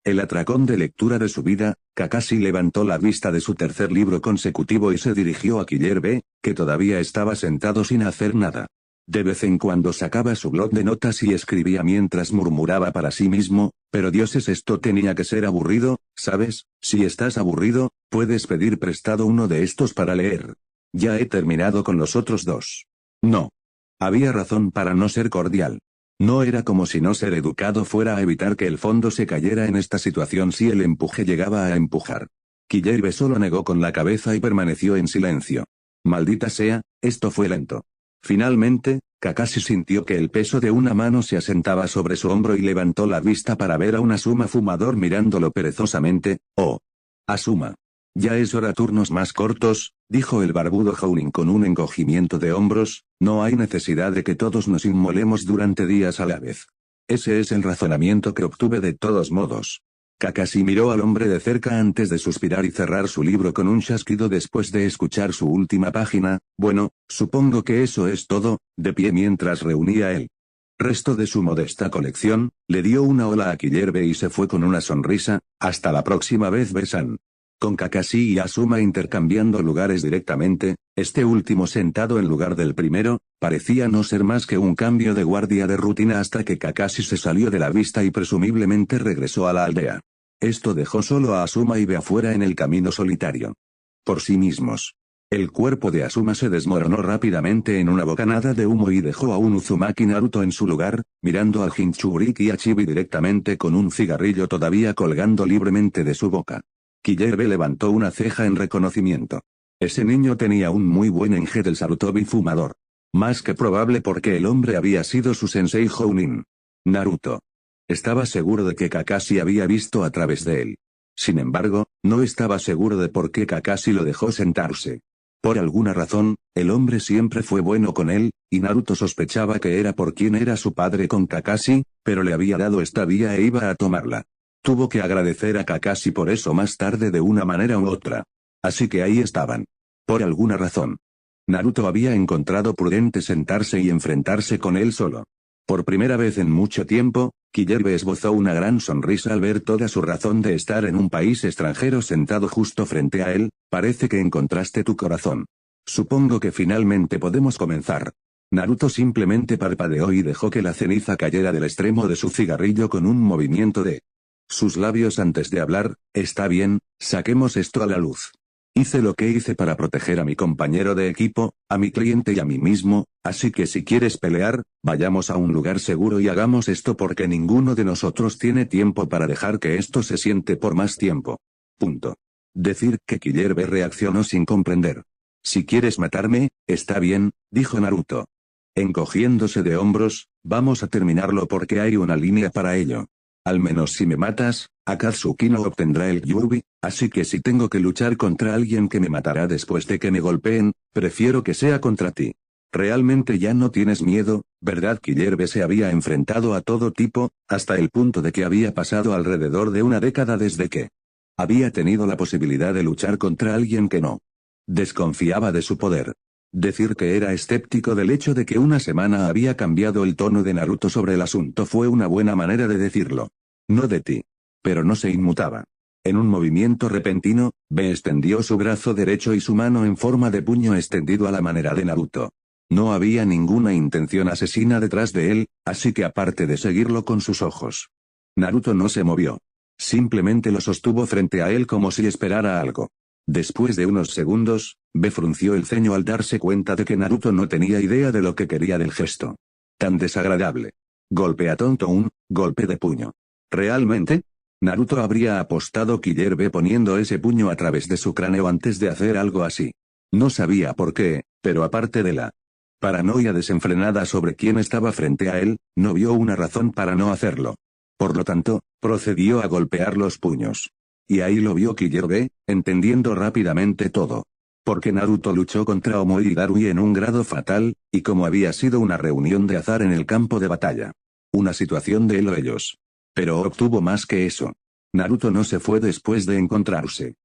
el atracón de lectura de su vida, Kakashi levantó la vista de su tercer libro consecutivo y se dirigió a Killer B, que todavía estaba sentado sin hacer nada. De vez en cuando sacaba su blog de notas y escribía mientras murmuraba para sí mismo, pero dioses, esto tenía que ser aburrido, ¿sabes? Si estás aburrido, puedes pedir prestado uno de estos para leer. Ya he terminado con los otros dos. No. Había razón para no ser cordial. No era como si no ser educado fuera a evitar que el fondo se cayera en esta situación si el empuje llegaba a empujar. Killer solo negó con la cabeza y permaneció en silencio. Maldita sea, esto fue lento. Finalmente, Kakashi sintió que el peso de una mano se asentaba sobre su hombro y levantó la vista para ver a un Asuma fumador mirándolo perezosamente. Oh. Asuma. Ya es hora, turnos más cortos, dijo el barbudo Jounin con un encogimiento de hombros, no hay necesidad de que todos nos inmolemos durante días a la vez. Ese es el razonamiento que obtuve de todos modos. Kakashi miró al hombre de cerca antes de suspirar y cerrar su libro con un chasquido después de escuchar su última página. Bueno, supongo que eso es todo, de pie mientras reunía el resto de su modesta colección, le dio una ola a Killer B y se fue con una sonrisa. Hasta la próxima vez, besan. Con Kakashi y Asuma intercambiando lugares directamente, este último sentado en lugar del primero, parecía no ser más que un cambio de guardia de rutina hasta que Kakashi se salió de la vista y presumiblemente regresó a la aldea. Esto dejó solo a Asuma y B afuera en el camino solitario. Por sí mismos. El cuerpo de Asuma se desmoronó rápidamente en una bocanada de humo y dejó a un Uzumaki Naruto en su lugar, mirando al Jinchuriki y a Chibi directamente con un cigarrillo todavía colgando libremente de su boca. Killer B levantó una ceja en reconocimiento. Ese niño tenía un muy buen enje del Sarutobi fumador. Más que probable porque el hombre había sido su sensei Jounin. Naruto. Estaba seguro de que Kakashi había visto a través de él. Sin embargo, no estaba seguro de por qué Kakashi lo dejó sentarse. Por alguna razón, el hombre siempre fue bueno con él, y Naruto sospechaba que era por quien era su padre con Kakashi, pero le había dado esta vía e iba a tomarla. Tuvo que agradecer a Kakashi por eso más tarde de una manera u otra. Así que ahí estaban. Por alguna razón. Naruto había encontrado prudente sentarse y enfrentarse con él solo. Por primera vez en mucho tiempo, Killer esbozó una gran sonrisa al ver toda su razón de estar en un país extranjero sentado justo frente a él. Parece que encontraste tu corazón. Supongo que finalmente podemos comenzar. Naruto simplemente parpadeó y dejó que la ceniza cayera del extremo de su cigarrillo con un movimiento de sus labios antes de hablar. Está bien, saquemos esto a la luz. Hice lo que hice para proteger a mi compañero de equipo, a mi cliente y a mí mismo, así que si quieres pelear, vayamos a un lugar seguro y hagamos esto porque ninguno de nosotros tiene tiempo para dejar que esto se siente por más tiempo. Punto. Decir que Killer B reaccionó sin comprender. Si quieres matarme, está bien, dijo Naruto. Encogiéndose de hombros, vamos a terminarlo porque hay una línea para ello. Al menos si me matas, Akatsuki no obtendrá el Yubi, así que si tengo que luchar contra alguien que me matará después de que me golpeen, prefiero que sea contra ti. Realmente ya no tienes miedo, ¿verdad? Killerbe se había enfrentado a todo tipo, hasta el punto de que había pasado alrededor de una década desde que había tenido la posibilidad de luchar contra alguien que no desconfiaba de su poder. Decir que era escéptico del hecho de que una semana había cambiado el tono de Naruto sobre el asunto fue una buena manera de decirlo. No de ti. Pero no se inmutaba. En un movimiento repentino, B extendió su brazo derecho y su mano en forma de puño extendido a la manera de Naruto. No había ninguna intención asesina detrás de él, así que aparte de seguirlo con sus ojos, Naruto no se movió. Simplemente lo sostuvo frente a él como si esperara algo. Después de unos segundos, B frunció el ceño al darse cuenta de que Naruto no tenía idea de lo que quería del gesto. Tan desagradable. Golpea tonto, un golpe de puño. ¿Realmente? Naruto habría apostado Killerbe poniendo ese puño a través de su cráneo antes de hacer algo así. No sabía por qué, pero aparte de la paranoia desenfrenada sobre quién estaba frente a él, no vio una razón para no hacerlo. Por lo tanto, procedió a golpear los puños. Y ahí lo vio Killerbe, entendiendo rápidamente todo. Porque Naruto luchó contra Omoi y Darui en un grado fatal, y como había sido una reunión de azar en el campo de batalla. Una situación de él o ellos. Pero obtuvo más que eso. Naruto no se fue después de encontrarse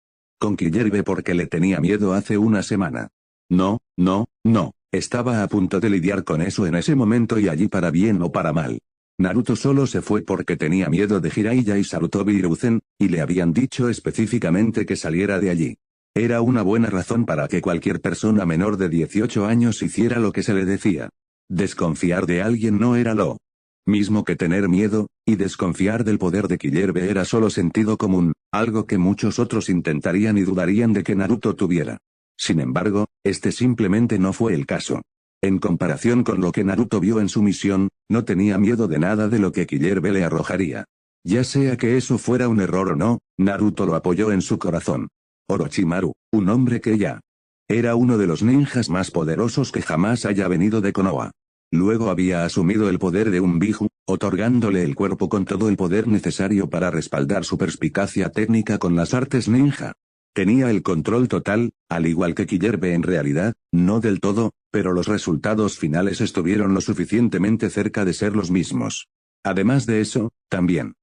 con Killerbe porque le tenía miedo hace una semana. No, no, no, estaba a punto de lidiar con eso en ese momento y allí para bien o para mal. Naruto solo se fue porque tenía miedo de Jiraiya y Sarutobi Hiruzen, y le habían dicho específicamente que saliera de allí. Era una buena razón para que cualquier persona menor de 18 años hiciera lo que se le decía. Desconfiar de alguien no era lo mismo que tener miedo, y desconfiar del poder de Killerbe era solo sentido común, algo que muchos otros intentarían y dudarían de que Naruto tuviera. Sin embargo, este simplemente no fue el caso. En comparación con lo que Naruto vio en su misión, no tenía miedo de nada de lo que Killerbe le arrojaría. Ya sea que eso fuera un error o no, Naruto lo apoyó en su corazón. Orochimaru, un hombre que ya era uno de los ninjas más poderosos que jamás haya venido de Konoha. Luego había asumido el poder de un Biju, otorgándole el cuerpo con todo el poder necesario para respaldar su perspicacia técnica con las artes ninja. Tenía el control total, al igual que Killerbe en realidad, no del todo, pero los resultados finales estuvieron lo suficientemente cerca de ser los mismos. Además de eso, también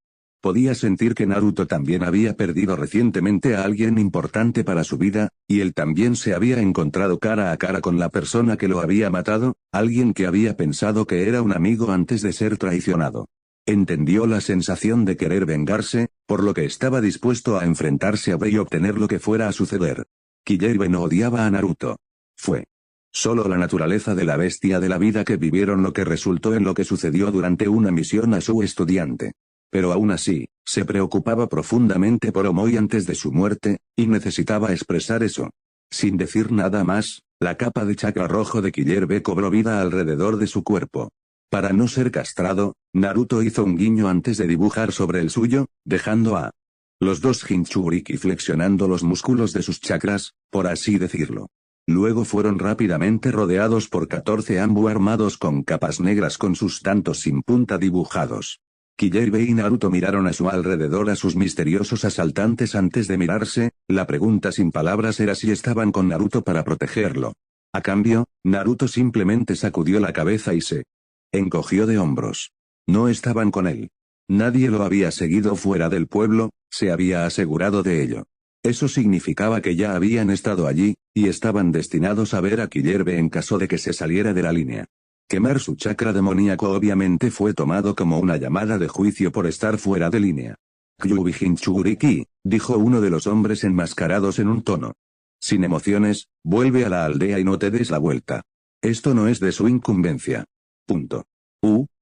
podía sentir que Naruto también había perdido recientemente a alguien importante para su vida, y él también se había encontrado cara a cara con la persona que lo había matado, alguien que había pensado que era un amigo antes de ser traicionado. Entendió la sensación de querer vengarse, por lo que estaba dispuesto a enfrentarse a B y obtener lo que fuera a suceder. Killerbe no odiaba a Naruto. Fue solo la naturaleza de la bestia de la vida que vivieron lo que resultó en lo que sucedió durante una misión a su estudiante. Pero aún así, se preocupaba profundamente por Omoi antes de su muerte, y necesitaba expresar eso. Sin decir nada más, la capa de chakra rojo de Killerbe cobró vida alrededor de su cuerpo. Para no ser castrado, Naruto hizo un guiño antes de dibujar sobre el suyo, dejando a los dos Jinchuriki flexionando los músculos de sus chakras, por así decirlo. Luego fueron rápidamente rodeados por 14 Anbu armados con capas negras con sus tantos sin punta dibujados. Killerbe y Naruto miraron a su alrededor a sus misteriosos asaltantes antes de mirarse, la pregunta sin palabras era si estaban con Naruto para protegerlo. A cambio, Naruto simplemente sacudió la cabeza y se encogió de hombros. No estaban con él. Nadie lo había seguido fuera del pueblo, se había asegurado de ello. Eso significaba que ya habían estado allí, y estaban destinados a ver a Killerbe en caso de que se saliera de la línea. Quemar su chakra demoníaco obviamente fue tomado como una llamada de juicio por estar fuera de línea. Kyuubi Jinchuriki, dijo uno de los hombres enmascarados en un tono sin emociones, vuelve a la aldea y no te des la vuelta. Esto no es de su incumbencia. Punto.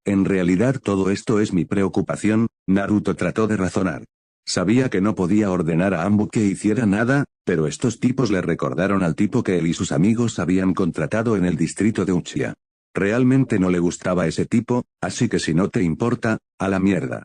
En realidad todo esto es mi preocupación, Naruto trató de razonar. Sabía que no podía ordenar a Anbu que hiciera nada, pero estos tipos le recordaron al tipo que él y sus amigos habían contratado en el distrito de Uchiha. Realmente no le gustaba ese tipo, así que si no te importa, a la mierda.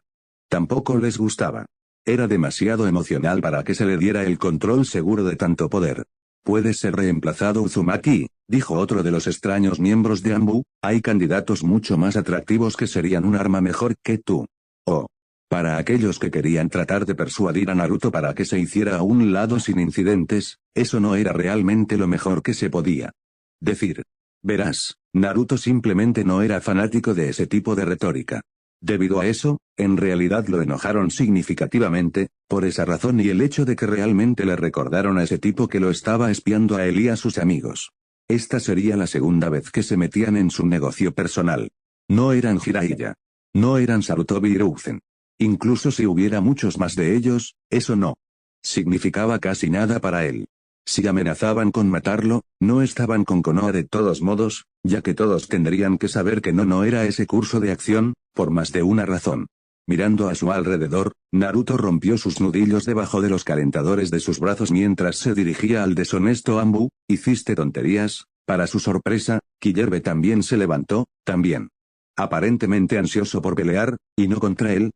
Tampoco les gustaba. Era demasiado emocional para que se le diera el control seguro de tanto poder. Puedes ser reemplazado Uzumaki, dijo otro de los extraños miembros de Anbu, hay candidatos mucho más atractivos que serían un arma mejor que tú. Oh. Para aquellos que querían tratar de persuadir a Naruto para que se hiciera a un lado sin incidentes, eso no era realmente lo mejor que se podía decir. Verás, Naruto simplemente no era fanático de ese tipo de retórica. Debido a eso, en realidad lo enojaron significativamente, por esa razón y el hecho de que realmente le recordaron a ese tipo que lo estaba espiando a él y a sus amigos. Esta sería la segunda vez que se metían en su negocio personal. No eran Jiraiya. No eran Sarutobi y Hiruzen. Incluso si hubiera muchos más de ellos, eso no significaba casi nada para él. Si amenazaban con matarlo, no estaban con Konoha de todos modos, ya que todos tendrían que saber que no era ese curso de acción, por más de una razón. Mirando a su alrededor, Naruto rompió sus nudillos debajo de los calentadores de sus brazos mientras se dirigía al deshonesto Anbu. ¿Hiciste tonterías? Para su sorpresa, Killerbe también se levantó, también aparentemente ansioso por pelear, y no contra él,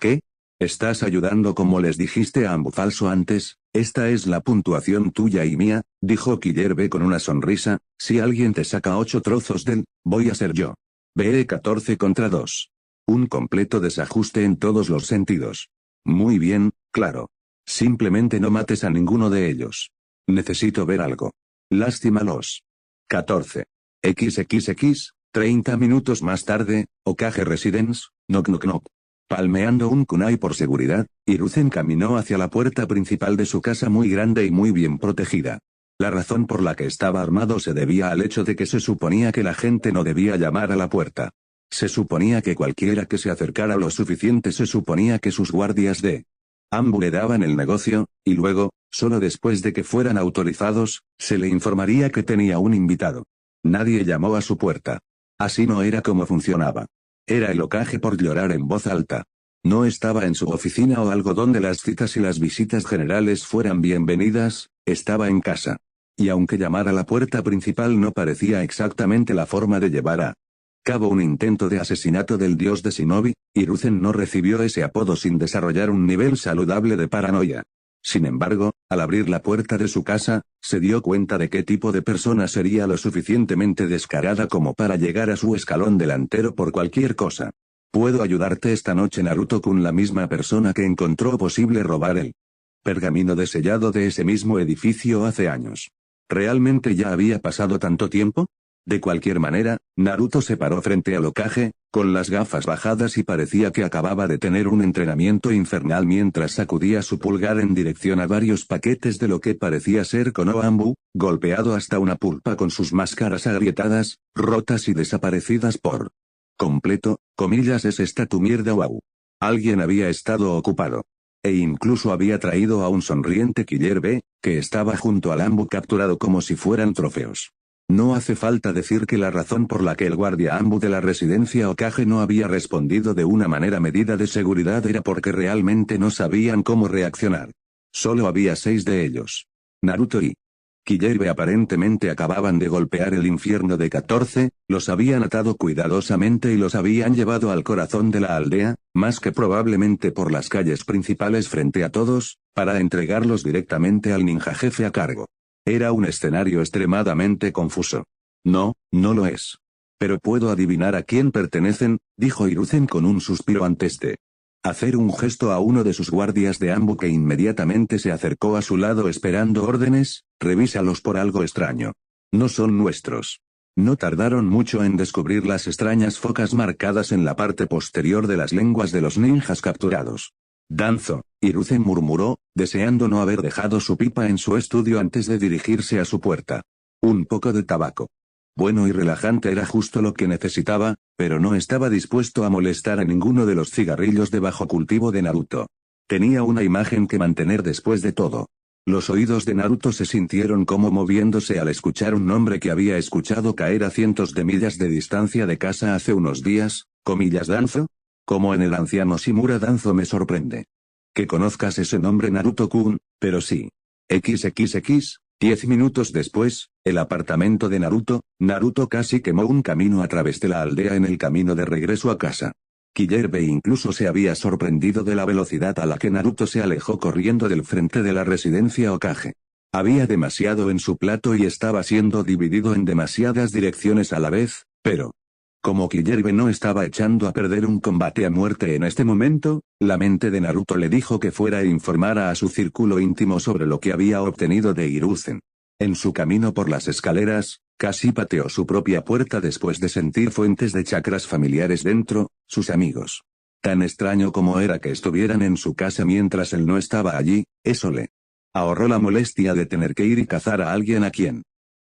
¿qué? ¿Estás ayudando como les dijiste a Anbu falso antes? Esta es la puntuación tuya y mía, dijo Killerbe con una sonrisa, si alguien te saca 8 trozos del, voy a ser yo. Ve 14 contra 2. Un completo desajuste en todos los sentidos. Muy bien, claro. Simplemente no mates a ninguno de ellos. Necesito ver algo. Lástima los 14. XXX, 30 minutos más tarde, Okage Residence, knock knock knock. Palmeando un kunai por seguridad, Hiruzen caminó hacia la puerta principal de su casa muy grande y muy bien protegida. La razón por la que estaba armado se debía al hecho de que se suponía que la gente no debía llamar a la puerta. Se suponía que cualquiera que se acercara lo suficiente se suponía que sus guardias de Anbu le daban el negocio, y luego, solo después de que fueran autorizados, se le informaría que tenía un invitado. Nadie llamó a su puerta. Así no era como funcionaba. Era el Hokage por llorar en voz alta. No estaba en su oficina o algo donde las citas y las visitas generales fueran bienvenidas, estaba en casa. Y aunque llamar a la puerta principal no parecía exactamente la forma de llevar a cabo un intento de asesinato del dios de Shinobi, Hiruzen no recibió ese apodo sin desarrollar un nivel saludable de paranoia. Sin embargo, al abrir la puerta de su casa, se dio cuenta de qué tipo de persona sería lo suficientemente descarada como para llegar a su escalón delantero por cualquier cosa. Puedo ayudarte esta noche Naruto-kun, la misma persona que encontró posible robar el pergamino de sellado de ese mismo edificio hace años. ¿Realmente ya había pasado tanto tiempo? De cualquier manera, Naruto se paró frente al Hokage, con las gafas bajadas y parecía que acababa de tener un entrenamiento infernal mientras sacudía su pulgar en dirección a varios paquetes de lo que parecía ser Konoha Anbu, golpeado hasta una pulpa con sus máscaras agrietadas, rotas y desaparecidas por completo. Comillas, ¿es esta tu mierda? Wow. Alguien había estado ocupado. E incluso había traído a un sonriente Killerbe, que estaba junto al Anbu capturado como si fueran trofeos. No hace falta decir que la razón por la que el guardia Anbu de la residencia Hokage no había respondido de una manera medida de seguridad era porque realmente no sabían cómo reaccionar. Solo había 6 de ellos. Naruto y Killerbe aparentemente acababan de golpear el infierno de 14, los habían atado cuidadosamente y los habían llevado al corazón de la aldea, más que probablemente por las calles principales frente a todos, para entregarlos directamente al ninja jefe a cargo. Era un escenario extremadamente confuso. No, no lo es. Pero puedo adivinar a quién pertenecen, dijo Hiruzen con un suspiro antes de hacer un gesto a uno de sus guardias de Anbu que inmediatamente se acercó a su lado esperando órdenes. Revísalos por algo extraño. No son nuestros. No tardaron mucho en descubrir las extrañas focas marcadas en la parte posterior de las lenguas de los ninjas capturados. Danzo, Hiruzen murmuró, deseando no haber dejado su pipa en su estudio antes de dirigirse a su puerta. Un poco de tabaco. Bueno y relajante era justo lo que necesitaba, pero no estaba dispuesto a molestar a ninguno de los cigarrillos de bajo cultivo de Naruto. Tenía una imagen que mantener después de todo. Los oídos de Naruto se sintieron como moviéndose al escuchar un nombre que había escuchado caer a cientos de millas de distancia de casa hace unos días. Comillas, Danzo. Como en el anciano Shimura Danzo me sorprende que conozcas ese nombre Naruto-kun, pero sí. XXX, 10 minutos después, el apartamento de Naruto casi quemó un camino a través de la aldea en el camino de regreso a casa. Killerbe incluso se había sorprendido de la velocidad a la que Naruto se alejó corriendo del frente de la residencia Hokage. Había demasiado en su plato y estaba siendo dividido en demasiadas direcciones a la vez, pero Como Killerbe no estaba echando a perder un combate a muerte en este momento, la mente de Naruto le dijo que fuera e informara a su círculo íntimo sobre lo que había obtenido de Hiruzen. En su camino por las escaleras, casi pateó su propia puerta después de sentir fuentes de chakras familiares dentro, sus amigos. Tan extraño como era que estuvieran en su casa mientras él no estaba allí, eso le ahorró la molestia de tener que ir y cazar a alguien a quien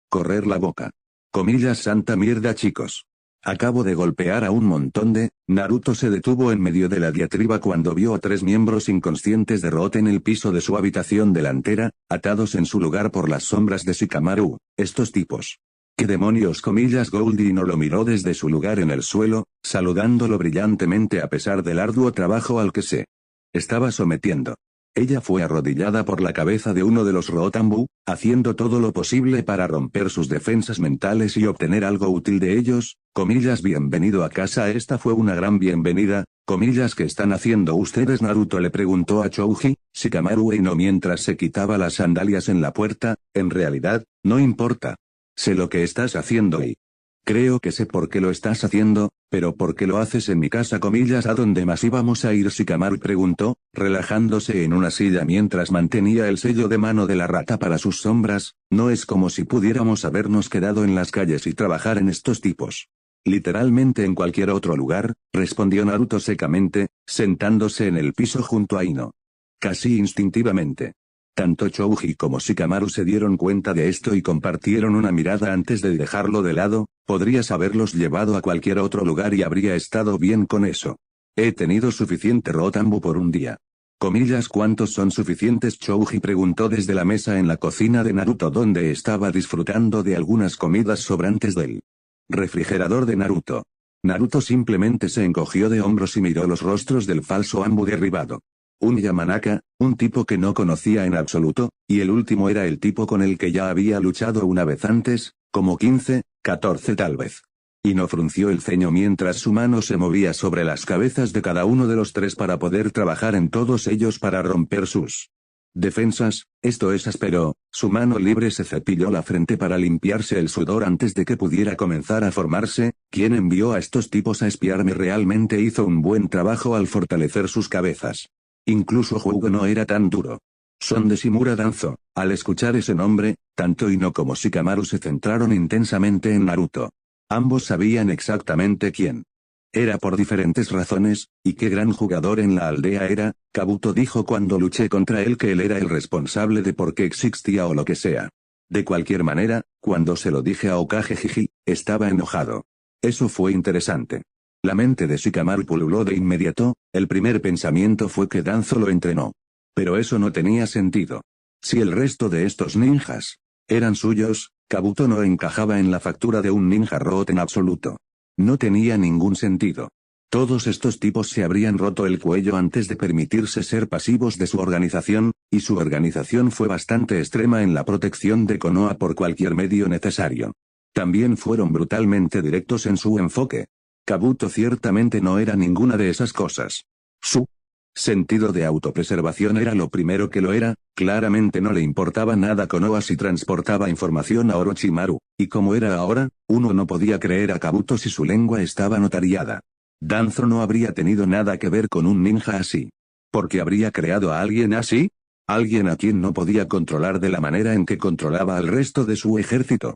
correr la boca. Comillas, santa mierda, chicos. Acabo de golpear a un montón de... Naruto se detuvo en medio de la diatriba cuando vio a 3 miembros inconscientes de Rote en el piso de su habitación delantera, atados en su lugar por las sombras de Shikamaru. Estos tipos. ¿Qué demonios? Comillas. Goldie no lo miró desde su lugar en el suelo, saludándolo brillantemente a pesar del arduo trabajo al que se estaba sometiendo. Ella fue arrodillada por la cabeza de uno de los Rotambu, haciendo todo lo posible para romper sus defensas mentales y obtener algo útil de ellos. Comillas, bienvenido a casa. Esta fue una gran bienvenida. Comillas, ¿qué están haciendo ustedes? Naruto le preguntó a Chouji, Shikamaru e Ino mientras se quitaba las sandalias en la puerta. En realidad, no importa. Sé lo que estás haciendo y creo que sé por qué lo estás haciendo, pero ¿por qué lo haces en mi casa? Comillas. ¿A dónde más íbamos a ir? Shikamaru preguntó, relajándose en una silla mientras mantenía el sello de mano de la rata para sus sombras. No es como si pudiéramos habernos quedado en las calles y trabajar en estos tipos. Literalmente en cualquier otro lugar, respondió Naruto secamente, sentándose en el piso junto a Ino. Casi instintivamente. Tanto Chouji como Shikamaru se dieron cuenta de esto y compartieron una mirada antes de dejarlo de lado. Podrías haberlos llevado a cualquier otro lugar y habría estado bien con eso. He tenido suficiente Rotambu por un día. Comillas, ¿cuántos son suficientes? Chouji preguntó desde la mesa en la cocina de Naruto donde estaba disfrutando de algunas comidas sobrantes del refrigerador de Naruto. Naruto simplemente se encogió de hombros y miró los rostros del falso Ambu derribado. Un Yamanaka, un tipo que no conocía en absoluto, y el último era el tipo con el que ya había luchado una vez antes, como 15, 14 tal vez. Y no frunció el ceño mientras su mano se movía sobre las cabezas de cada uno de los 3 para poder trabajar en todos ellos para romper sus defensas. Esto es áspero. Su mano libre se cepilló la frente para limpiarse el sudor antes de que pudiera comenzar a formarse. ¿Quién envió a estos tipos a espiarme? Realmente hizo un buen trabajo al fortalecer sus cabezas. Incluso Hyuga no era tan duro. Son de Shimura Danzo. Al escuchar ese nombre, tanto Ino como Shikamaru se centraron intensamente en Naruto. Ambos sabían exactamente quién era por diferentes razones, y qué gran jugador en la aldea era. Kabuto dijo cuando luché contra él que él era el responsable de por qué existía o lo que sea. De cualquier manera, cuando se lo dije a Hokage Jiji, estaba enojado. Eso fue interesante. La mente de Shikamaru pululó de inmediato. El primer pensamiento fue que Danzo lo entrenó. Pero eso no tenía sentido. Si el resto de estos ninjas eran suyos, Kabuto no encajaba en la factura de un ninja Rote en absoluto. No tenía ningún sentido. Todos estos tipos se habrían roto el cuello antes de permitirse ser pasivos de su organización, y su organización fue bastante extrema en la protección de Konoha por cualquier medio necesario. También fueron brutalmente directos en su enfoque. Kabuto ciertamente no era ninguna de esas cosas. Su sentido de autopreservación era lo primero que lo era. Claramente no le importaba nada Konoha si transportaba información a Orochimaru, y como era ahora, uno no podía creer a Kabuto si su lengua estaba notariada. Danzo no habría tenido nada que ver con un ninja así. ¿Por qué habría creado a alguien así? Alguien a quien no podía controlar de la manera en que controlaba al resto de su ejército.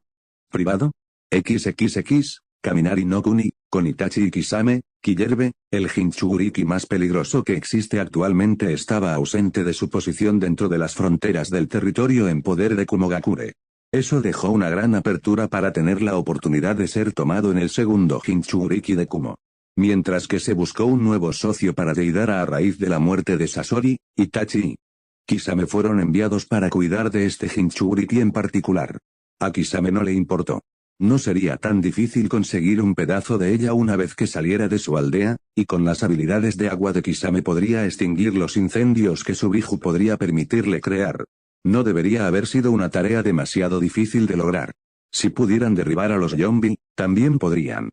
¿Privado? XXX, Kaminari no Kuni, con Itachi y Kisame, Killerbe, el Jinchuriki más peligroso que existe actualmente estaba ausente de su posición dentro de las fronteras del territorio en poder de Kumogakure. Eso dejó una gran apertura para tener la oportunidad de ser tomado en el segundo Jinchuriki de Kumo. Mientras que se buscó un nuevo socio para Deidara a raíz de la muerte de Sasori, Itachi y Kisame fueron enviados para cuidar de este Jinchuriki en particular. A Kisame no le importó. No sería tan difícil conseguir un pedazo de ella una vez que saliera de su aldea, y con las habilidades de agua de Kisame podría extinguir los incendios que su Biju podría permitirle crear. No debería haber sido una tarea demasiado difícil de lograr. Si pudieran derribar a los Yonbi, también podrían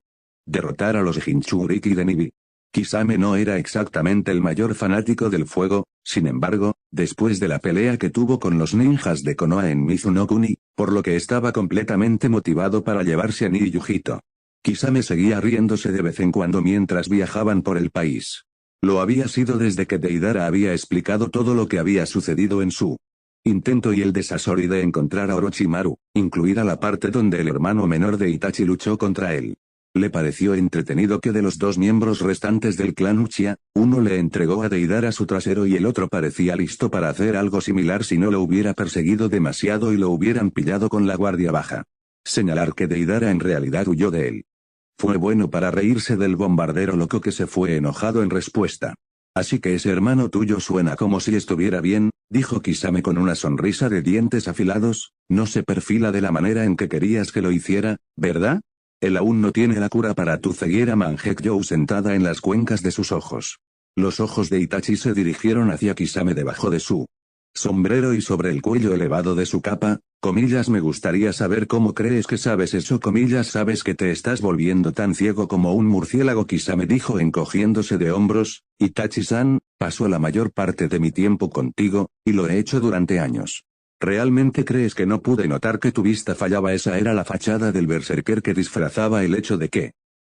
derrotar a los Jinchuriki de Nibi. Kisame no era exactamente el mayor fanático del fuego, sin embargo, después de la pelea que tuvo con los ninjas de Konoha en Mizuno Kuni, por lo que estaba completamente motivado para llevarse a Niyuhito. Kisame seguía riéndose de vez en cuando mientras viajaban por el país. Lo había sido desde que Deidara había explicado todo lo que había sucedido en su intento y el de Sasori de encontrar a Orochimaru, incluida la parte donde el hermano menor de Itachi luchó contra él. Le pareció entretenido que de los dos miembros restantes del clan Uchiha, uno le entregó a Deidara su trasero y el otro parecía listo para hacer algo similar si no lo hubiera perseguido demasiado y lo hubieran pillado con la guardia baja. Señalar que Deidara en realidad huyó de él. Fue bueno para reírse del bombardero loco que se fue enojado en respuesta. Así que ese hermano tuyo suena como si estuviera bien, dijo Kisame con una sonrisa de dientes afilados, no se perfila de la manera en que querías que lo hiciera, ¿verdad? Él aún no tiene la cura para tu ceguera, Mangekyou sentada en las cuencas de sus ojos. Los ojos de Itachi se dirigieron hacia Kisame debajo de su sombrero y sobre el cuello elevado de su capa, comillas, me gustaría saber cómo crees que sabes eso, comillas, sabes que te estás volviendo tan ciego como un murciélago, Kisame dijo encogiéndose de hombros, Itachi-san, paso la mayor parte de mi tiempo contigo, y lo he hecho durante años. ¿Realmente crees que no pude notar que tu vista fallaba? Esa era la fachada del berserker que disfrazaba el hecho de que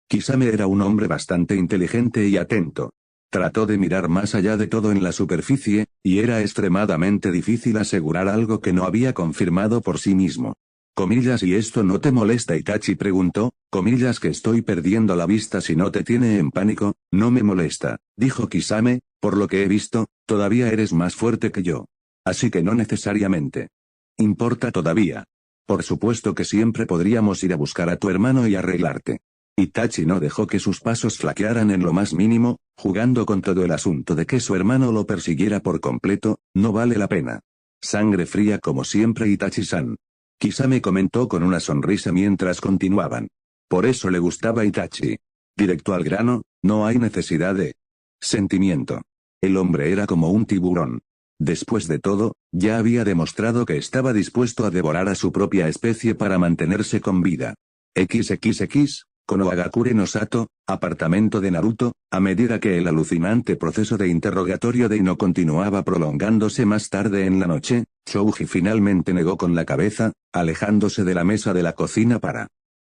Kisame era un hombre bastante inteligente y atento. Trató de mirar más allá de todo en la superficie, y era extremadamente difícil asegurar algo que no había confirmado por sí mismo. Comillas, ¿y esto no te molesta? Itachi preguntó, comillas, que estoy perdiendo la vista si no te tiene en pánico, no me molesta, dijo Kisame, por lo que he visto, todavía eres más fuerte que yo. Así que no necesariamente importa todavía. Por supuesto que siempre podríamos ir a buscar a tu hermano y arreglarte. Itachi no dejó que sus pasos flaquearan en lo más mínimo, jugando con todo el asunto de que su hermano lo persiguiera por completo, no vale la pena. Sangre fría como siempre, Itachi-san. Kisame comentó con una sonrisa mientras continuaban. Por eso le gustaba Itachi. Directo al grano, no hay necesidad de sentimiento. El hombre era como un tiburón. Después de todo, ya había demostrado que estaba dispuesto a devorar a su propia especie para mantenerse con vida. XXX, Konohagakure no Sato, apartamento de Naruto, a medida que el alucinante proceso de interrogatorio de Ino continuaba prolongándose más tarde en la noche, Chouji finalmente negó con la cabeza, alejándose de la mesa de la cocina para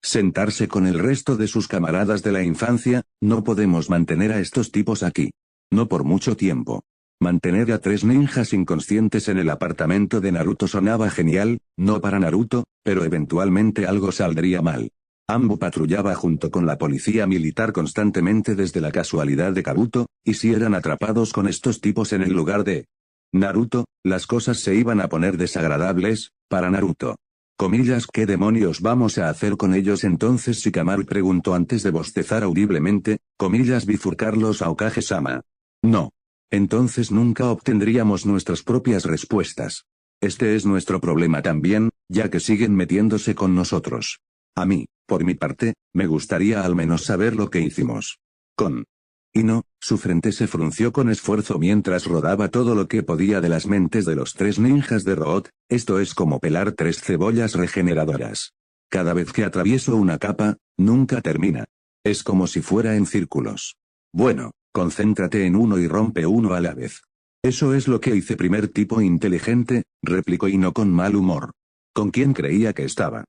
sentarse con el resto de sus camaradas de la infancia. No podemos mantener a estos tipos aquí. No por mucho tiempo. Mantener a 3 ninjas inconscientes en el apartamento de Naruto sonaba genial, no para Naruto, pero eventualmente algo saldría mal. Ambu patrullaba junto con la policía militar constantemente desde la casualidad de Kabuto, y si eran atrapados con estos tipos en el lugar de Naruto, las cosas se iban a poner desagradables, para Naruto. Comillas, ¿qué demonios vamos a hacer con ellos entonces? Shikamaru preguntó antes de bostezar audiblemente, comillas, bifurcarlos a Okage-sama. No. Entonces nunca obtendríamos nuestras propias respuestas. Este es nuestro problema también, ya que siguen metiéndose con nosotros. A mí, por mi parte, me gustaría al menos saber lo que hicimos con Ino. Su frente se frunció con esfuerzo mientras rodaba todo lo que podía de las mentes de los 3 ninjas de Root. Esto es como pelar 3 cebollas regeneradoras. Cada vez que atravieso una capa, nunca termina. Es como si fuera en círculos. Bueno, concéntrate en uno y rompe uno a la vez. Eso es lo que hice, primer tipo inteligente, replicó Ino con mal humor. ¿Con quién creía que estaba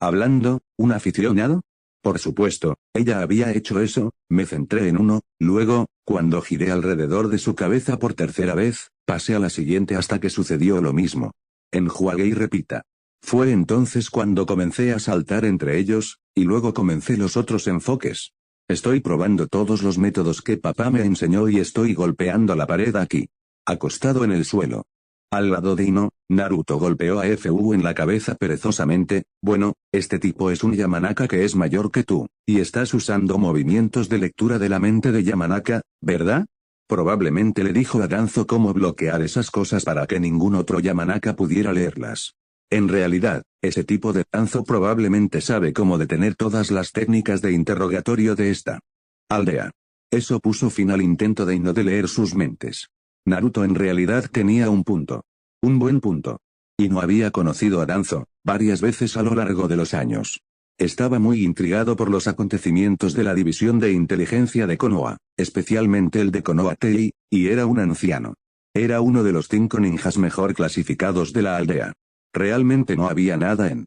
hablando? ¿Un aficionado? Por supuesto, ella había hecho eso, me centré en uno, luego, cuando giré alrededor de su cabeza por tercera vez, pasé a la siguiente hasta que sucedió lo mismo. Enjuagué y repita. Fue entonces cuando comencé a saltar entre ellos, y luego comencé los otros enfoques. Estoy probando todos los métodos que papá me enseñó y estoy golpeando la pared aquí. Acostado en el suelo. Al lado de Ino, Naruto golpeó a Fu en la cabeza perezosamente. Bueno, este tipo es un Yamanaka que es mayor que tú, y estás usando movimientos de lectura de la mente de Yamanaka, ¿verdad? Probablemente le dijo a Danzo cómo bloquear esas cosas para que ningún otro Yamanaka pudiera leerlas. En realidad, ese tipo de Danzo probablemente sabe cómo detener todas las técnicas de interrogatorio de esta aldea. Eso puso fin al intento de Ino de leer sus mentes. Naruto en realidad tenía un punto. Un buen punto. Ino había conocido a Danzo varias veces a lo largo de los años. Estaba muy intrigado por los acontecimientos de la división de inteligencia de Konoha, especialmente el de Konoha Tei, y era un anciano. Era uno de los 5 ninjas mejor clasificados de la aldea. Realmente no había nada en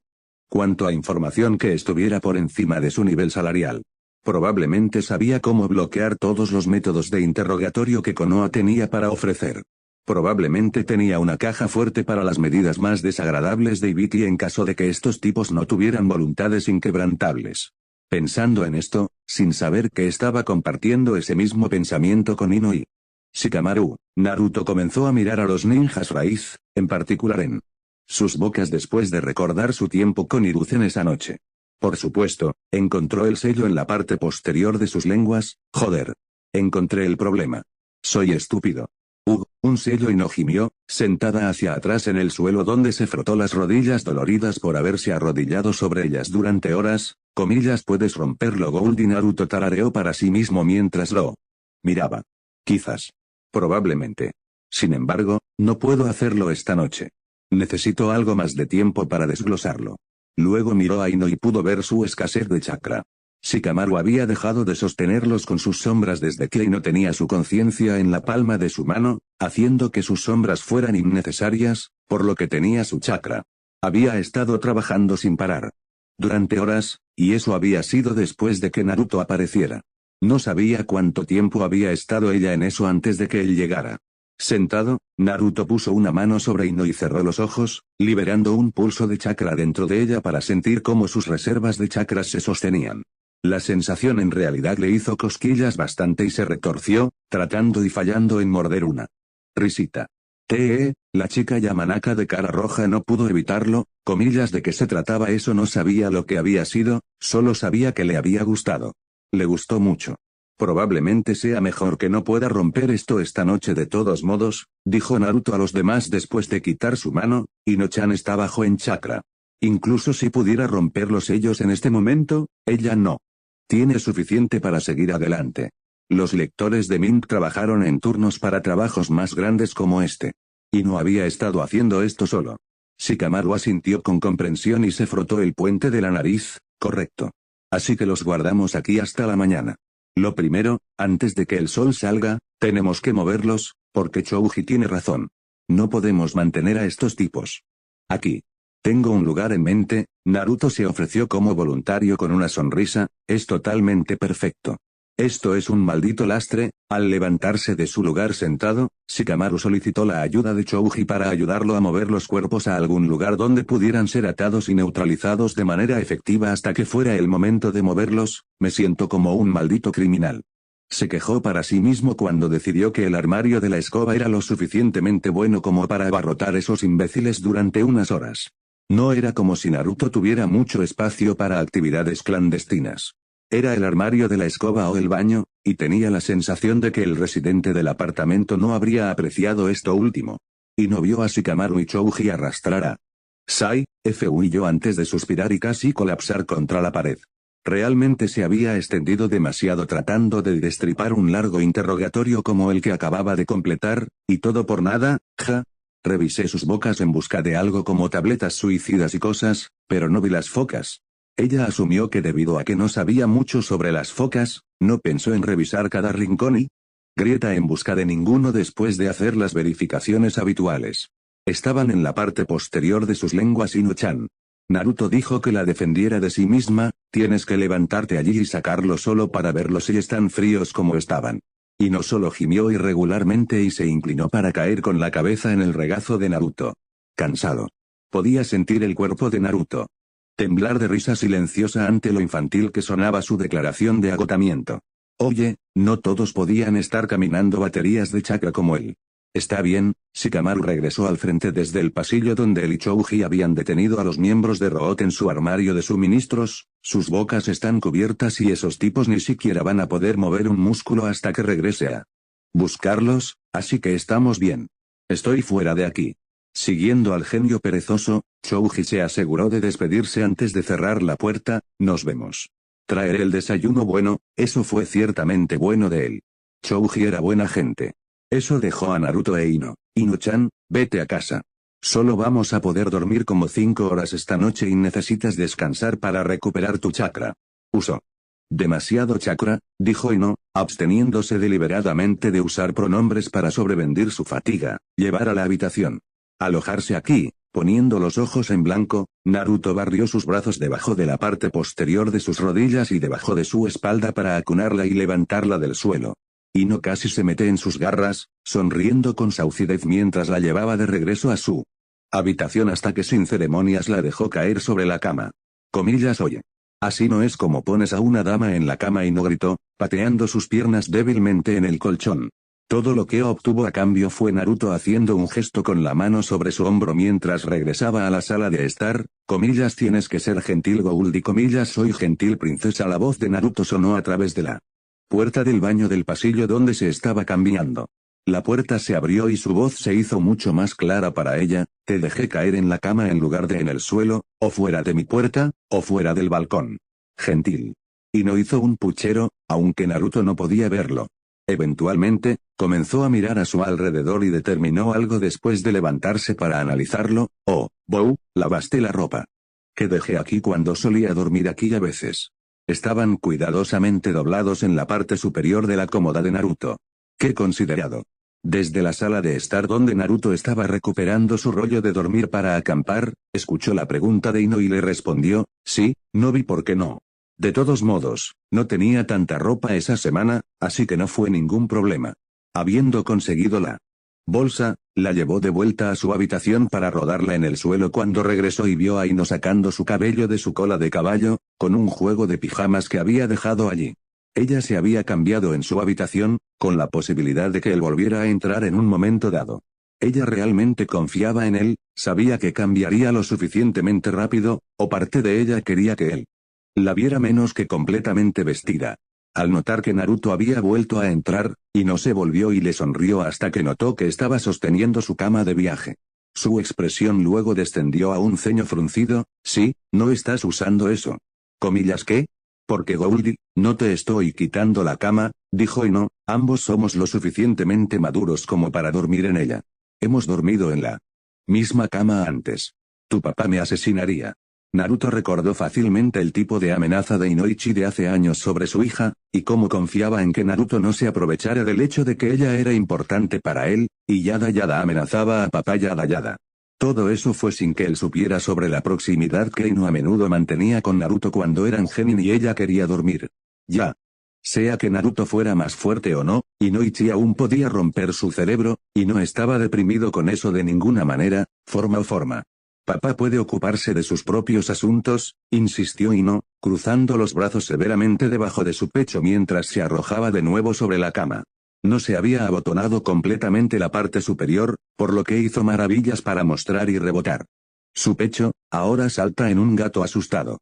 cuanto a información que estuviera por encima de su nivel salarial. Probablemente sabía cómo bloquear todos los métodos de interrogatorio que Konoha tenía para ofrecer. Probablemente tenía una caja fuerte para las medidas más desagradables de Ibiki en caso de que estos tipos no tuvieran voluntades inquebrantables. Pensando en esto, sin saber que estaba compartiendo ese mismo pensamiento con Ino y Shikamaru, Naruto comenzó a mirar a los ninjas raíz, en particular en sus bocas después de recordar su tiempo con Hiruzen esa noche. Por supuesto, encontró el sello en la parte posterior de sus lenguas. Joder. Encontré el problema. Soy estúpido. Un sello, y no gimió, sentada hacia atrás en el suelo donde se frotó las rodillas doloridas por haberse arrodillado sobre ellas durante horas. Comillas, puedes romperlo. Goldie. Naruto tarareó para sí mismo mientras lo miraba. Quizás. Probablemente. Sin embargo, no puedo hacerlo esta noche. Necesito algo más de tiempo para desglosarlo. Luego miró a Ino y pudo ver su escasez de chakra. Shikamaru había dejado de sostenerlos con sus sombras desde que Ino tenía su conciencia en la palma de su mano, haciendo que sus sombras fueran innecesarias, por lo que tenía su chakra. Había estado trabajando sin parar. Durante horas, y eso había sido después de que Naruto apareciera. No sabía cuánto tiempo había estado ella en eso antes de que él llegara. Sentado, Naruto puso una mano sobre Ino y cerró los ojos, liberando un pulso de chakra dentro de ella para sentir cómo sus reservas de chakras se sostenían. La sensación en realidad le hizo cosquillas bastante y se retorció, tratando y fallando en morder una risita. La chica Yamanaka de cara roja no pudo evitarlo. Comillas, de qué se trataba eso. No sabía lo que había sido, solo sabía que le había gustado. Le gustó mucho. Probablemente sea mejor que no pueda romper esto esta noche de todos modos, dijo Naruto a los demás después de quitar su mano. Ino-chan está bajo en chakra. Incluso si pudiera romper los sellos en este momento, ella no. Tiene suficiente para seguir adelante. Los lectores de Mink trabajaron en turnos para trabajos más grandes como este. Y no había estado haciendo esto solo. Shikamaru asintió con comprensión y se frotó el puente de la nariz. Correcto. Así que los guardamos aquí hasta la mañana. Lo primero, antes de que el sol salga, tenemos que moverlos, porque Chouji tiene razón. No podemos mantener a estos tipos aquí. Tengo un lugar en mente. Naruto se ofreció como voluntario con una sonrisa. Es totalmente perfecto. Esto es un maldito lastre. Al levantarse de su lugar sentado, Shikamaru solicitó la ayuda de Chouji para ayudarlo a mover los cuerpos a algún lugar donde pudieran ser atados y neutralizados de manera efectiva hasta que fuera el momento de moverlos. Me siento como un maldito criminal. Se quejó para sí mismo cuando decidió que el armario de la escoba era lo suficientemente bueno como para abarrotar esos imbéciles durante unas horas. No era como si Naruto tuviera mucho espacio para actividades clandestinas. Era el armario de la escoba o el baño, y tenía la sensación de que el residente del apartamento no habría apreciado esto último. Y no vio a Shikamaru y Chouji arrastrar a Sai, huyó antes de suspirar y casi colapsar contra la pared. Realmente se había extendido demasiado tratando de destripar un largo interrogatorio como el que acababa de completar, y todo por nada. Revisé sus bocas en busca de algo como tabletas suicidas y cosas, pero no vi las focas. Ella asumió que debido a que no sabía mucho sobre las focas, no pensó en revisar cada rincón y grieta en busca de ninguno después de hacer las verificaciones habituales. Estaban en la parte posterior de sus lenguas. Ino-chan. Naruto dijo que la defendiera de sí misma. Tienes que levantarte allí y sacarlo solo para verlos si están fríos como estaban. Y no solo gimió irregularmente y se inclinó para caer con la cabeza en el regazo de Naruto. Cansado. Podía sentir el cuerpo de Naruto temblar de risa silenciosa ante lo infantil que sonaba su declaración de agotamiento. Oye, no todos podían estar caminando baterías de chakra como él. Está bien. Shikamaru regresó al frente desde el pasillo donde él y Chouji habían detenido a los miembros de Root en su armario de suministros. Sus bocas están cubiertas y esos tipos ni siquiera van a poder mover un músculo hasta que regrese a buscarlos, así que estamos bien. Estoy fuera de aquí. Siguiendo al genio perezoso, Chouji se aseguró de despedirse antes de cerrar la puerta. Nos vemos. Traeré el desayuno. Bueno, eso fue ciertamente bueno de él. Chouji era buena gente. Eso dejó a Naruto e Ino. Ino-chan, vete a casa. Solo vamos a poder dormir como 5 horas esta noche y necesitas descansar para recuperar tu chakra. Uso demasiado chakra, dijo Ino, absteniéndose deliberadamente de usar pronombres para sobrevenir su fatiga. Llevar a la habitación. Alojarse aquí. Poniendo los ojos en blanco, Naruto barrió sus brazos debajo de la parte posterior de sus rodillas y debajo de su espalda para acunarla y levantarla del suelo. Ino casi se mete en sus garras, sonriendo con saucidez mientras la llevaba de regreso a su habitación hasta que sin ceremonias la dejó caer sobre la cama. Oye. Así no es como pones a una dama en la cama, Ino gritó, pateando sus piernas débilmente en el colchón. Todo lo que obtuvo a cambio fue Naruto haciendo un gesto con la mano sobre su hombro mientras regresaba a la sala de estar. Tienes que ser gentil, Goldie, soy gentil, princesa. La voz de Naruto sonó a través de la puerta del baño del pasillo donde se estaba cambiando. La puerta se abrió y su voz se hizo mucho más clara para ella: te dejé caer en la cama en lugar de en el suelo, o fuera de mi puerta, o fuera del balcón. Gentil. Y no hizo un puchero, aunque Naruto no podía verlo. Eventualmente, comenzó a mirar a su alrededor y determinó algo después de levantarse para analizarlo. Oh, Bou, lavaste la ropa que dejé aquí cuando solía dormir aquí a veces. Estaban cuidadosamente doblados en la parte superior de la cómoda de Naruto. ¡Qué considerado! Desde la sala de estar donde Naruto estaba recuperando su rollo de dormir para acampar, escuchó la pregunta de Ino y le respondió: sí, no vi por qué no. De todos modos, no tenía tanta ropa esa semana, así que no fue ningún problema. Habiendo conseguido la bolsa, la llevó de vuelta a su habitación para rodarla en el suelo cuando regresó y vio a Ino sacando su cabello de su cola de caballo, con un juego de pijamas que había dejado allí. Ella se había cambiado en su habitación, con la posibilidad de que él volviera a entrar en un momento dado. Ella realmente confiaba en él, sabía que cambiaría lo suficientemente rápido, o parte de ella quería que él la viera menos que completamente vestida. Al notar que Naruto había vuelto a entrar, Ino se volvió y le sonrió hasta que notó que estaba sosteniendo su cama de viaje. Su expresión luego descendió a un ceño fruncido. Sí, no estás usando eso. ¿Qué? Porque Goldie, no te estoy quitando la cama, dijo Ino, ambos somos lo suficientemente maduros como para dormir en ella. Hemos dormido en la misma cama antes. Tu papá me asesinaría. Naruto recordó fácilmente el tipo de amenaza de Inoichi de hace años sobre su hija, y cómo confiaba en que Naruto no se aprovechara del hecho de que ella era importante para él, y Yada Yada amenazaba a papá Yada Yada. Todo eso fue sin que él supiera sobre la proximidad que Ino a menudo mantenía con Naruto cuando eran genin y ella quería dormir. Ya sea que Naruto fuera más fuerte o no, Inoichi aún podía romper su cerebro, y no estaba deprimido con eso de ninguna manera, forma. Papá puede ocuparse de sus propios asuntos, insistió Ino, cruzando los brazos severamente debajo de su pecho mientras se arrojaba de nuevo sobre la cama. No se había abotonado completamente la parte superior, por lo que hizo maravillas para mostrar y rebotar su pecho. Ahora salta en un gato asustado.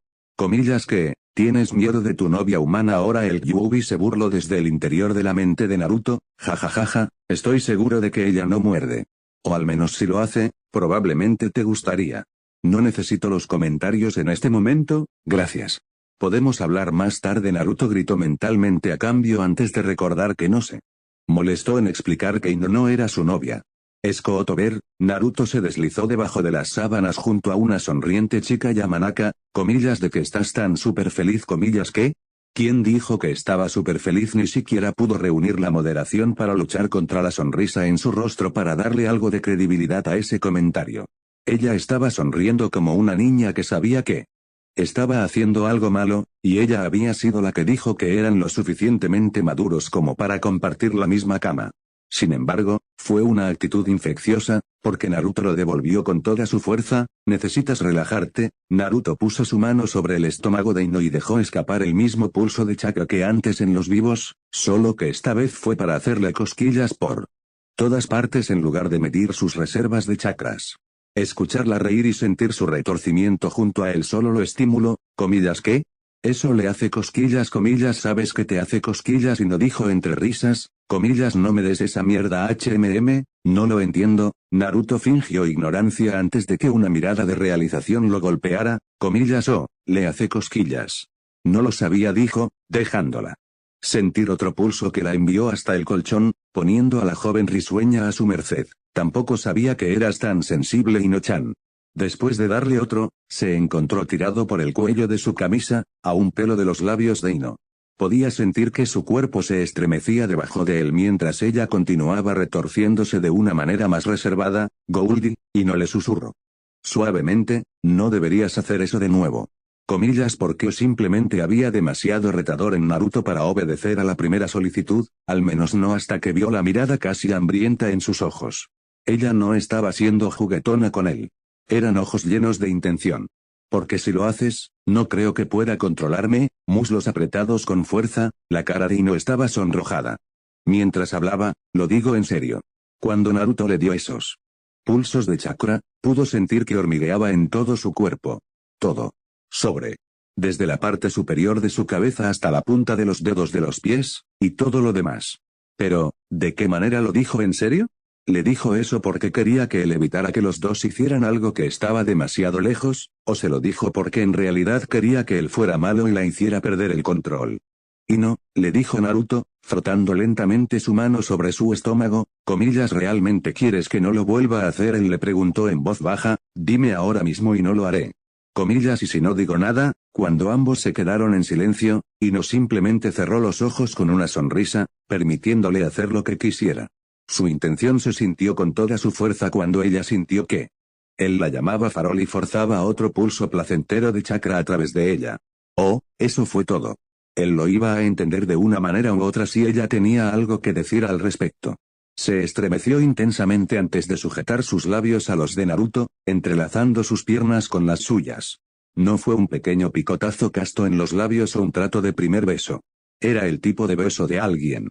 ¿Qué? ¿Tienes miedo de tu novia humana ahora? El Yuubi se burló desde el interior de la mente de Naruto. Jajajaja, estoy seguro de que ella no muerde. O al menos si lo hace, probablemente te gustaría. No necesito los comentarios en este momento, gracias. Podemos hablar más tarde. Naruto gritó mentalmente a cambio antes de recordar que no se molestó en explicar que Ino no era su novia. Ver, Naruto se deslizó debajo de las sábanas junto a una sonriente chica Yamanaka, de que estás tan súper feliz, ¿qué? ¿Quién dijo que estaba súper feliz? Ni siquiera pudo reunir la moderación para luchar contra la sonrisa en su rostro para darle algo de credibilidad a ese comentario. Ella estaba sonriendo como una niña que sabía que estaba haciendo algo malo, y ella había sido la que dijo que eran lo suficientemente maduros como para compartir la misma cama. Sin embargo, fue una actitud infecciosa, porque Naruto lo devolvió con toda su fuerza. ¿Necesitas relajarte? Naruto puso su mano sobre el estómago de Ino y dejó escapar el mismo pulso de chakra que antes en los vivos, solo que esta vez fue para hacerle cosquillas por todas partes en lugar de medir sus reservas de chakras. Escucharla reír y sentir su retorcimiento junto a él solo lo estimuló. ¿Qué? Eso le hace cosquillas, ¿sabes que te hace cosquillas? Y no dijo entre risas, no me des esa mierda no lo entiendo. Naruto fingió ignorancia antes de que una mirada de realización lo golpeara. Le hace cosquillas. No lo sabía, dijo, dejándola sentir otro pulso que la envió hasta el colchón, poniendo a la joven risueña a su merced. Tampoco sabía que eras tan sensible, Ino-chan. Después de darle otro, se encontró tirado por el cuello de su camisa, a un pelo de los labios de Ino. Podía sentir que su cuerpo se estremecía debajo de él mientras ella continuaba retorciéndose de una manera más reservada. Goldie, Ino le susurró. Suavemente, no deberías hacer eso de nuevo. Comillas porque simplemente había demasiado retador en Naruto para obedecer a la primera solicitud, al menos no hasta que vio la mirada casi hambrienta en sus ojos. Ella no estaba siendo juguetona con él. Eran ojos llenos de intención. Porque si lo haces, no creo que pueda controlarme, muslos apretados con fuerza, la cara de Ino estaba sonrojada. Mientras hablaba, lo digo en serio. Cuando Naruto le dio esos pulsos de chakra, pudo sentir que hormigueaba en todo su cuerpo. Todo. Desde la parte superior de su cabeza hasta la punta de los dedos de los pies, y todo lo demás. Pero, ¿de qué manera lo dijo en serio? ¿Le dijo eso porque quería que él evitara que los dos hicieran algo que estaba demasiado lejos, o se lo dijo porque en realidad quería que él fuera malo y la hiciera perder el control? Y no, le dijo Naruto, frotando lentamente su mano sobre su estómago, comillas ¿realmente quieres que no lo vuelva a hacer? Él le preguntó en voz baja, dime ahora mismo y no lo haré. Comillas y si no digo nada, cuando ambos se quedaron en silencio, Ino simplemente cerró los ojos con una sonrisa, permitiéndole hacer lo que quisiera. Su intención se sintió con toda su fuerza cuando ella sintió que él la llamaba farol y forzaba otro pulso placentero de chakra a través de ella. Oh, eso fue todo. Él lo iba a entender de una manera u otra si ella tenía algo que decir al respecto. Se estremeció intensamente antes de sujetar sus labios a los de Naruto, entrelazando sus piernas con las suyas. No fue un pequeño picotazo casto en los labios o un trato de primer beso. Era el tipo de beso de alguien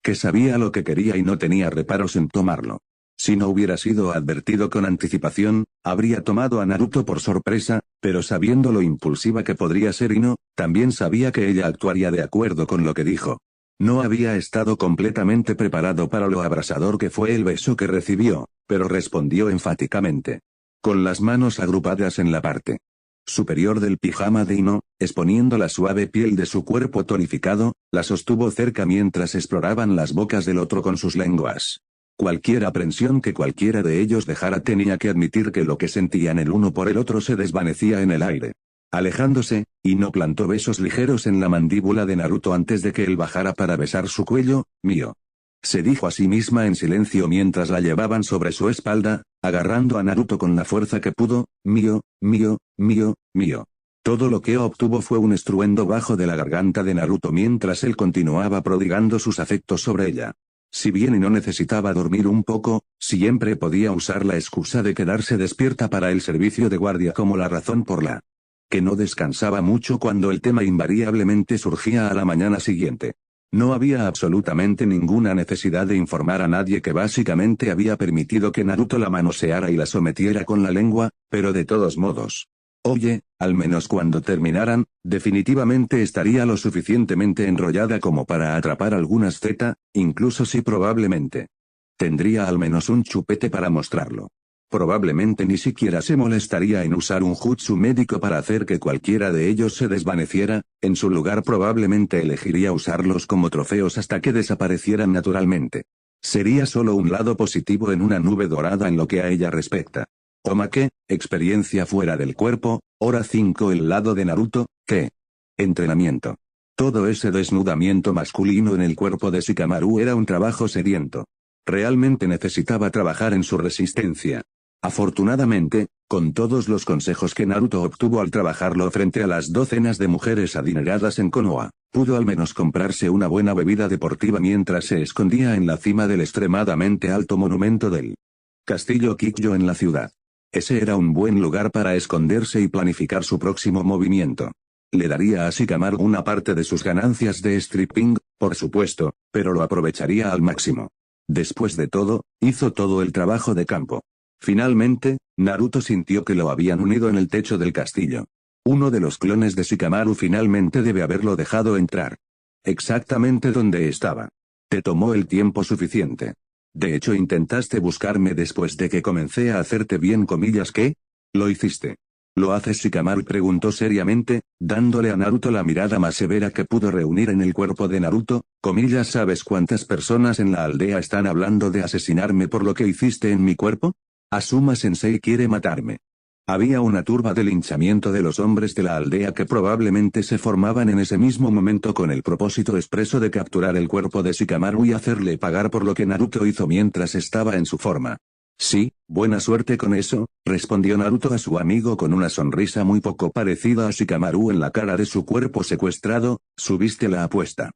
que sabía lo que quería y no tenía reparos en tomarlo. Si no hubiera sido advertido con anticipación, habría tomado a Naruto por sorpresa, pero sabiendo lo impulsiva que podría ser Ino, también sabía que ella actuaría de acuerdo con lo que dijo. No había estado completamente preparado para lo abrasador que fue el beso que recibió, pero respondió enfáticamente. Con las manos agrupadas en la parte superior del pijama de Ino, exponiendo la suave piel de su cuerpo tonificado, la sostuvo cerca mientras exploraban las bocas del otro con sus lenguas. Cualquier aprensión que cualquiera de ellos dejara tenía que admitir que lo que sentían el uno por el otro se desvanecía en el aire. Alejándose, Ino plantó besos ligeros en la mandíbula de Naruto antes de que él bajara para besar su cuello, mío. Se dijo a sí misma en silencio mientras la llevaban sobre su espalda, agarrando a Naruto con la fuerza que pudo, mío, mío, mío, mío. Todo lo que obtuvo fue un estruendo bajo de la garganta de Naruto mientras él continuaba prodigando sus afectos sobre ella. Si bien no necesitaba dormir un poco, siempre podía usar la excusa de quedarse despierta para el servicio de guardia como la razón por la que no descansaba mucho cuando el tema invariablemente surgía a la mañana siguiente. No había absolutamente ninguna necesidad de informar a nadie que básicamente había permitido que Naruto la manoseara y la sometiera con la lengua, pero de todos modos. Oye, al menos cuando terminaran, definitivamente estaría lo suficientemente enrollada como para atrapar algunas Z, incluso si probablemente tendría al menos un chupete para mostrarlo. Probablemente ni siquiera se molestaría en usar un jutsu médico para hacer que cualquiera de ellos se desvaneciera, en su lugar probablemente elegiría usarlos como trofeos hasta que desaparecieran naturalmente. Sería solo un lado positivo en una nube dorada en lo que a ella respecta. Omake, experiencia fuera del cuerpo, hora 5 el lado de Naruto, ¿qué? Entrenamiento. Todo ese desnudamiento masculino en el cuerpo de Shikamaru era un trabajo sediento. Realmente necesitaba trabajar en su resistencia. Afortunadamente, con todos los consejos que Naruto obtuvo al trabajarlo frente a las docenas de mujeres adineradas en Konoha, pudo al menos comprarse una buena bebida deportiva mientras se escondía en la cima del extremadamente alto monumento del Castillo Kikyo en la ciudad. Ese era un buen lugar para esconderse y planificar su próximo movimiento. Le daría a Shikamaru una parte de sus ganancias de stripping, por supuesto, pero lo aprovecharía al máximo. Después de todo, hizo todo el trabajo de campo. Finalmente, Naruto sintió que lo habían unido en el techo del castillo. Uno de los clones de Shikamaru finalmente debe haberlo dejado entrar. Exactamente donde estaba. Te tomó el tiempo suficiente. De hecho, intentaste buscarme después de que comencé a hacerte bien comillas ¿qué? Lo hiciste. ¿Lo haces? Shikamaru preguntó seriamente, dándole a Naruto la mirada más severa que pudo reunir en el cuerpo de Naruto, comillas ¿sabes cuántas personas en la aldea están hablando de asesinarme por lo que hiciste en mi cuerpo? Asuma Sensei quiere matarme. Había una turba de linchamiento de los hombres de la aldea que probablemente se formaban en ese mismo momento con el propósito expreso de capturar el cuerpo de Shikamaru y hacerle pagar por lo que Naruto hizo mientras estaba en su forma. Sí, buena suerte con eso, respondió Naruto a su amigo con una sonrisa muy poco parecida a Shikamaru en la cara de su cuerpo secuestrado. Subiste la apuesta.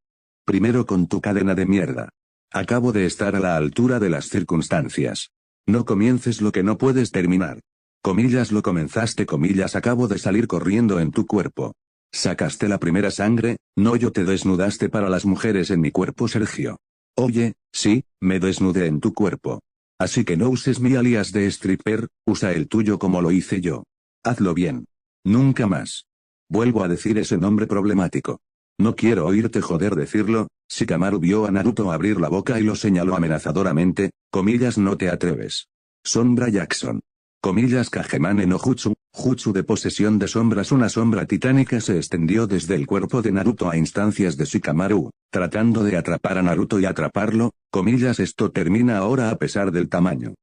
Primero con tu cadena de mierda. Acabo de estar a la altura de las circunstancias. No comiences lo que no puedes terminar. Comillas, lo comenzaste, comillas, acabo de salir corriendo en tu cuerpo. Sacaste la primera sangre, no, yo te desnudaste para las mujeres en mi cuerpo, Sergio. Oye, sí, me desnudé en tu cuerpo. Así que no uses mi alias de stripper, usa el tuyo como lo hice yo. Hazlo bien. Nunca más. Vuelvo a decir ese nombre problemático. No quiero oírte joder decirlo. Shikamaru vio a Naruto abrir la boca y lo señaló amenazadoramente, comillas, no te atreves. Sombra Jackson. Comillas, Kagemane no Jutsu, Jutsu de posesión de sombras. Una sombra titánica se extendió desde el cuerpo de Naruto a instancias de Shikamaru, tratando de atrapar a Naruto y atraparlo, comillas, esto termina ahora a pesar del tamaño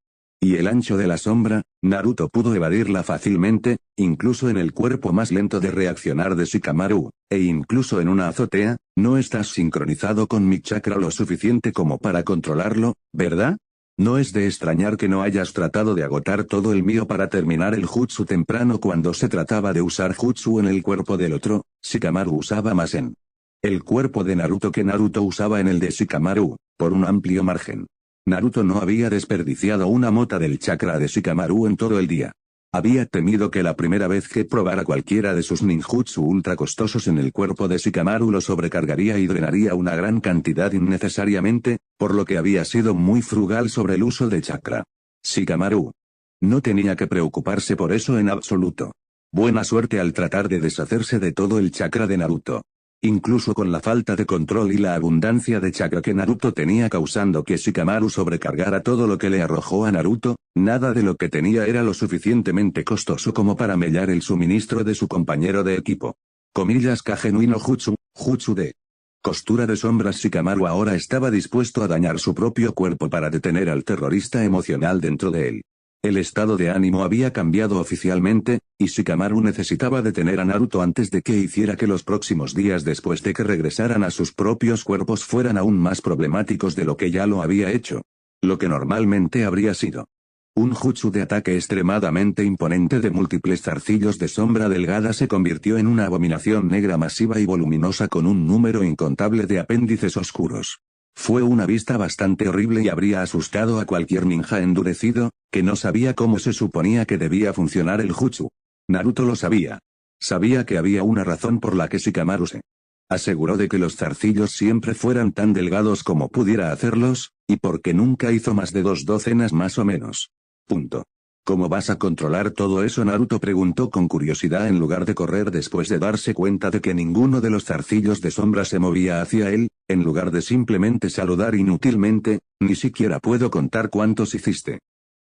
y el ancho de la sombra. Naruto pudo evadirla fácilmente, incluso en el cuerpo más lento de reaccionar de Shikamaru, e incluso en una azotea. No estás sincronizado con mi chakra lo suficiente como para controlarlo, ¿verdad? No es de extrañar que no hayas tratado de agotar todo el mío para terminar el jutsu temprano cuando se trataba de usar jutsu en el cuerpo del otro. Shikamaru usaba más en el cuerpo de Naruto que Naruto usaba en el de Shikamaru, por un amplio margen. Naruto no había desperdiciado una mota del chakra de Shikamaru en todo el día. Había temido que la primera vez que probara cualquiera de sus ninjutsu ultra costosos en el cuerpo de Shikamaru lo sobrecargaría y drenaría una gran cantidad innecesariamente, por lo que había sido muy frugal sobre el uso de chakra. Shikamaru no tenía que preocuparse por eso en absoluto. Buena suerte al tratar de deshacerse de todo el chakra de Naruto. Incluso con la falta de control y la abundancia de chakra que Naruto tenía causando que Shikamaru sobrecargara todo lo que le arrojó a Naruto, nada de lo que tenía era lo suficientemente costoso como para mellar el suministro de su compañero de equipo. Comillas, Kagenui no Jutsu, Jutsu de costura de sombras. Shikamaru ahora estaba dispuesto a dañar su propio cuerpo para detener al terrorista emocional dentro de él. El estado de ánimo había cambiado oficialmente, y Shikamaru necesitaba detener a Naruto antes de que hiciera que los próximos días después de que regresaran a sus propios cuerpos fueran aún más problemáticos de lo que ya lo había hecho. Lo que normalmente habría sido un jutsu de ataque extremadamente imponente de múltiples zarcillos de sombra delgada se convirtió en una abominación negra masiva y voluminosa con un número incontable de apéndices oscuros. Fue una vista bastante horrible y habría asustado a cualquier ninja endurecido, que no sabía cómo se suponía que debía funcionar el jutsu. Naruto lo sabía. Sabía que había una razón por la que Shikamaru se aseguró de que los zarcillos siempre fueran tan delgados como pudiera hacerlos, y porque nunca hizo más de 2 docenas más o menos. Punto. ¿Cómo vas a controlar todo eso? Naruto preguntó con curiosidad en lugar de correr después de darse cuenta de que ninguno de los zarcillos de sombra se movía hacia él, en lugar de simplemente saludar inútilmente. Ni siquiera puedo contar cuántos hiciste.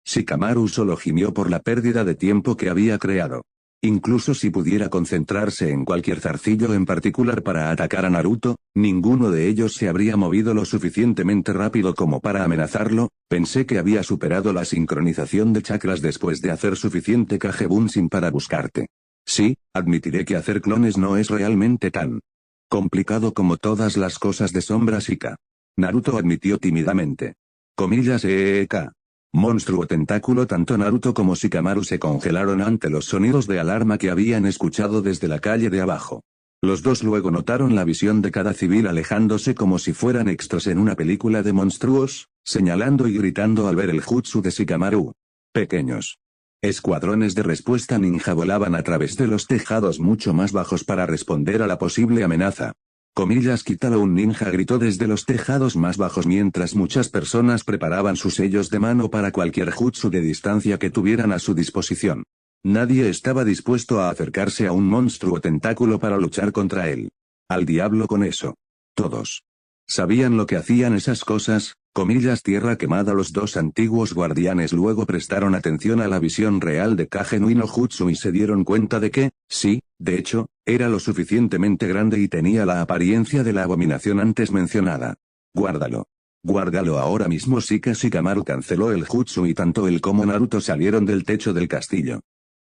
Shikamaru solo gimió por la pérdida de tiempo que había creado. Incluso si pudiera concentrarse en cualquier zarcillo en particular para atacar a Naruto, ninguno de ellos se habría movido lo suficientemente rápido como para amenazarlo. Pensé que había superado la sincronización de chakras después de hacer suficiente Kagebunsin para buscarte. Sí, admitiré que hacer clones no es realmente tan complicado como todas las cosas de sombra Shika. Naruto admitió tímidamente. Comillas monstruo tentáculo. Tanto Naruto como Shikamaru se congelaron ante los sonidos de alarma que habían escuchado desde la calle de abajo. Los dos luego notaron la visión de cada civil alejándose como si fueran extras en una película de monstruos, señalando y gritando al ver el jutsu de Shikamaru. Pequeños escuadrones de respuesta ninja volaban a través de los tejados mucho más bajos para responder a la posible amenaza. Comillas, Kitaro, un ninja gritó desde los tejados más bajos mientras muchas personas preparaban sus sellos de mano para cualquier jutsu de distancia que tuvieran a su disposición. Nadie estaba dispuesto a acercarse a un monstruo tentáculo para luchar contra él. Al diablo con eso. Todos sabían lo que hacían esas cosas. Comillas, tierra quemada. Los dos antiguos guardianes luego prestaron atención a la visión real de Kagenui no Jutsu y se dieron cuenta de que, sí, de hecho, era lo suficientemente grande y tenía la apariencia de la abominación antes mencionada. Guárdalo. Guárdalo ahora mismo. Shikamaru canceló el jutsu y tanto él como Naruto salieron del techo del castillo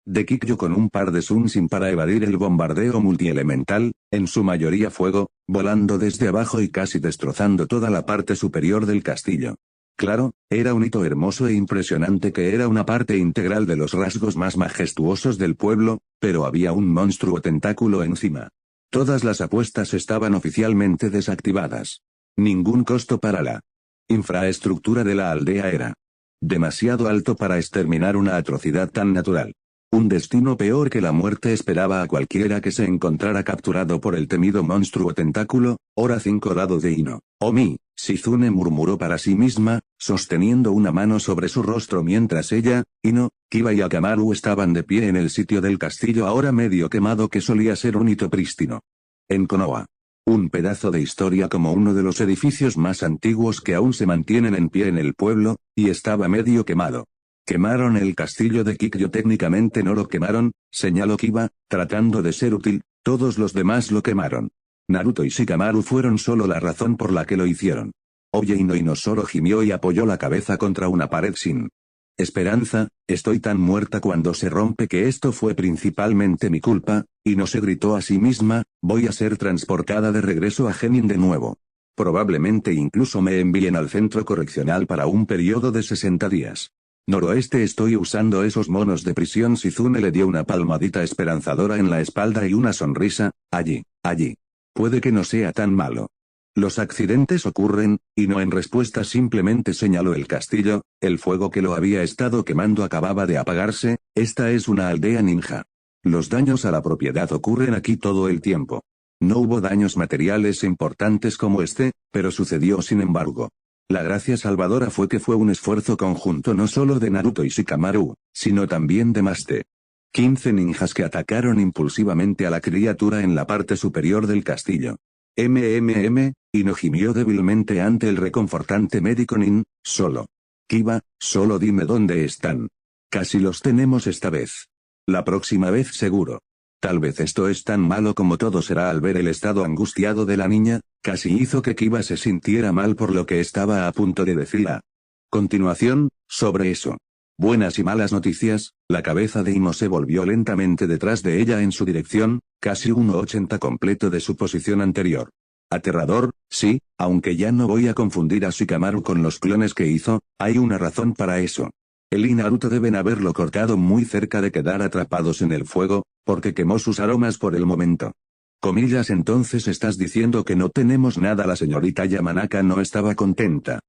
de Kikyo con un par de Sunsin para evadir el bombardeo multielemental, en su mayoría fuego, volando desde abajo y casi destrozando toda la parte superior del castillo. Claro, era un hito hermoso e impresionante que era una parte integral de los rasgos más majestuosos del pueblo, pero había un monstruo tentáculo encima. Todas las apuestas estaban oficialmente desactivadas. Ningún costo para la infraestructura de la aldea era demasiado alto para exterminar una atrocidad tan natural. Un destino peor que la muerte esperaba a cualquiera que se encontrara capturado por el temido monstruo tentáculo. Hora 5 dado de Ino. Omi, Shizune murmuró para sí misma, sosteniendo una mano sobre su rostro mientras ella, Ino, Kiba y Akamaru estaban de pie en el sitio del castillo ahora medio quemado que solía ser un hito prístino. En Konoha. Un pedazo de historia como uno de los edificios más antiguos que aún se mantienen en pie en el pueblo, y estaba medio quemado. Quemaron el castillo de Kikyo, técnicamente no lo quemaron, señaló Kiba, tratando de ser útil, todos los demás lo quemaron. Naruto y Shikamaru fueron solo la razón por la que lo hicieron. Oye Ino solo gimió y apoyó la cabeza contra una pared sin esperanza. Estoy tan muerta cuando se rompe que esto fue principalmente mi culpa, Ino se gritó a sí misma, voy a ser transportada de regreso a Genin de nuevo. Probablemente incluso me envíen al centro correccional para un periodo de 60 días. Noroeste, estoy usando esos monos de prisión. Shizune le dio una palmadita esperanzadora en la espalda y una sonrisa, allí. Puede que no sea tan malo. Los accidentes ocurren, y no en respuesta simplemente señaló el castillo, el fuego que lo había estado quemando acababa de apagarse, esta es una aldea ninja. Los daños a la propiedad ocurren aquí todo el tiempo. No hubo daños materiales importantes como este, pero sucedió sin embargo. La gracia salvadora fue que fue un esfuerzo conjunto no solo de Naruto y Shikamaru, sino también de más de 15 ninjas que atacaron impulsivamente a la criatura en la parte superior del castillo. Ino gimió débilmente ante el reconfortante médico Nin, solo. Kiba, solo dime dónde están. Casi los tenemos esta vez. La próxima vez seguro. Tal vez esto es tan malo como todo será. Al ver el estado angustiado de la niña, casi hizo que Kiba se sintiera mal por lo que estaba a punto de decir a continuación, sobre eso. Buenas y malas noticias, la cabeza de Ino se volvió lentamente detrás de ella en su dirección, casi 1,80 completo de su posición anterior. Aterrador, sí, aunque ya no voy a confundir a Shikamaru con los clones que hizo, hay una razón para eso. Él y Naruto deben haberlo cortado muy cerca de quedar atrapados en el fuego, porque quemó sus aromas por el momento. Comillas, entonces estás diciendo que no tenemos nada. La señorita Yamanaka no estaba contenta.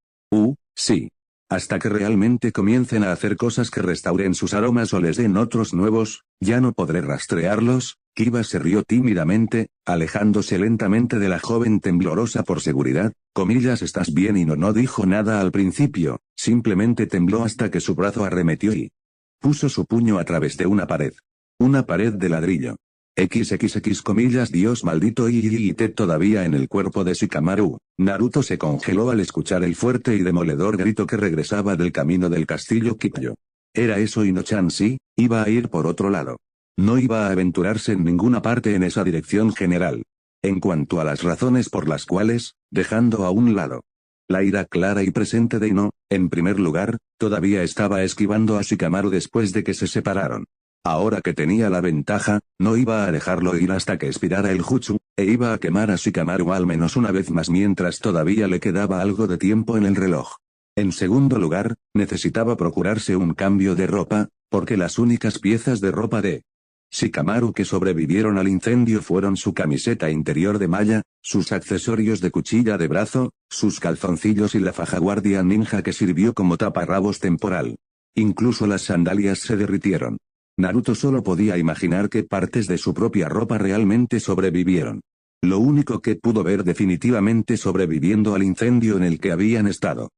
Sí. Hasta que realmente comiencen a hacer cosas que restauren sus aromas o les den otros nuevos, ya no podré rastrearlos. Kiba se rió tímidamente, alejándose lentamente de la joven temblorosa por seguridad. Comillas, ¿estás bien? Y no dijo nada al principio, simplemente tembló hasta que su brazo arremetió y puso su puño a través de una pared. Una pared de ladrillo. XXX comillas, Dios maldito. Y todavía en el cuerpo de Shikamaru, Naruto se congeló al escuchar el fuerte y demoledor grito que regresaba del camino del castillo Kikyo. Era eso Ino-chan, sí, iba a ir por otro lado. No iba a aventurarse en ninguna parte en esa dirección general. En cuanto a las razones por las cuales, dejando a un lado la ira clara y presente de Ino, en primer lugar, todavía estaba esquivando a Shikamaru después de que se separaron. Ahora que tenía la ventaja, no iba a dejarlo ir hasta que expirara el jutsu, e iba a quemar a Shikamaru al menos una vez más mientras todavía le quedaba algo de tiempo en el reloj. En segundo lugar, necesitaba procurarse un cambio de ropa, porque las únicas piezas de ropa de Shikamaru que sobrevivieron al incendio fueron su camiseta interior de malla, sus accesorios de cuchilla de brazo, sus calzoncillos y la faja guardia ninja que sirvió como taparrabos temporal. Incluso las sandalias se derritieron. Naruto solo podía imaginar qué partes de su propia ropa realmente sobrevivieron. Lo único que pudo ver definitivamente sobreviviendo al incendio en el que habían estado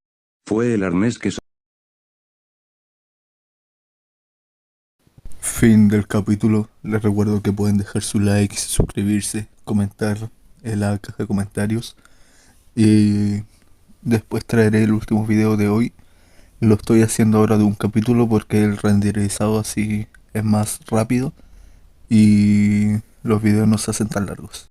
fue el arnés que Fin del capítulo. Les recuerdo que pueden dejar su like, suscribirse, comentar en la caja de comentarios. Y después traeré el último video de hoy. Lo estoy haciendo ahora de un capítulo porque el renderizado así es más rápido y los videos no se hacen tan largos.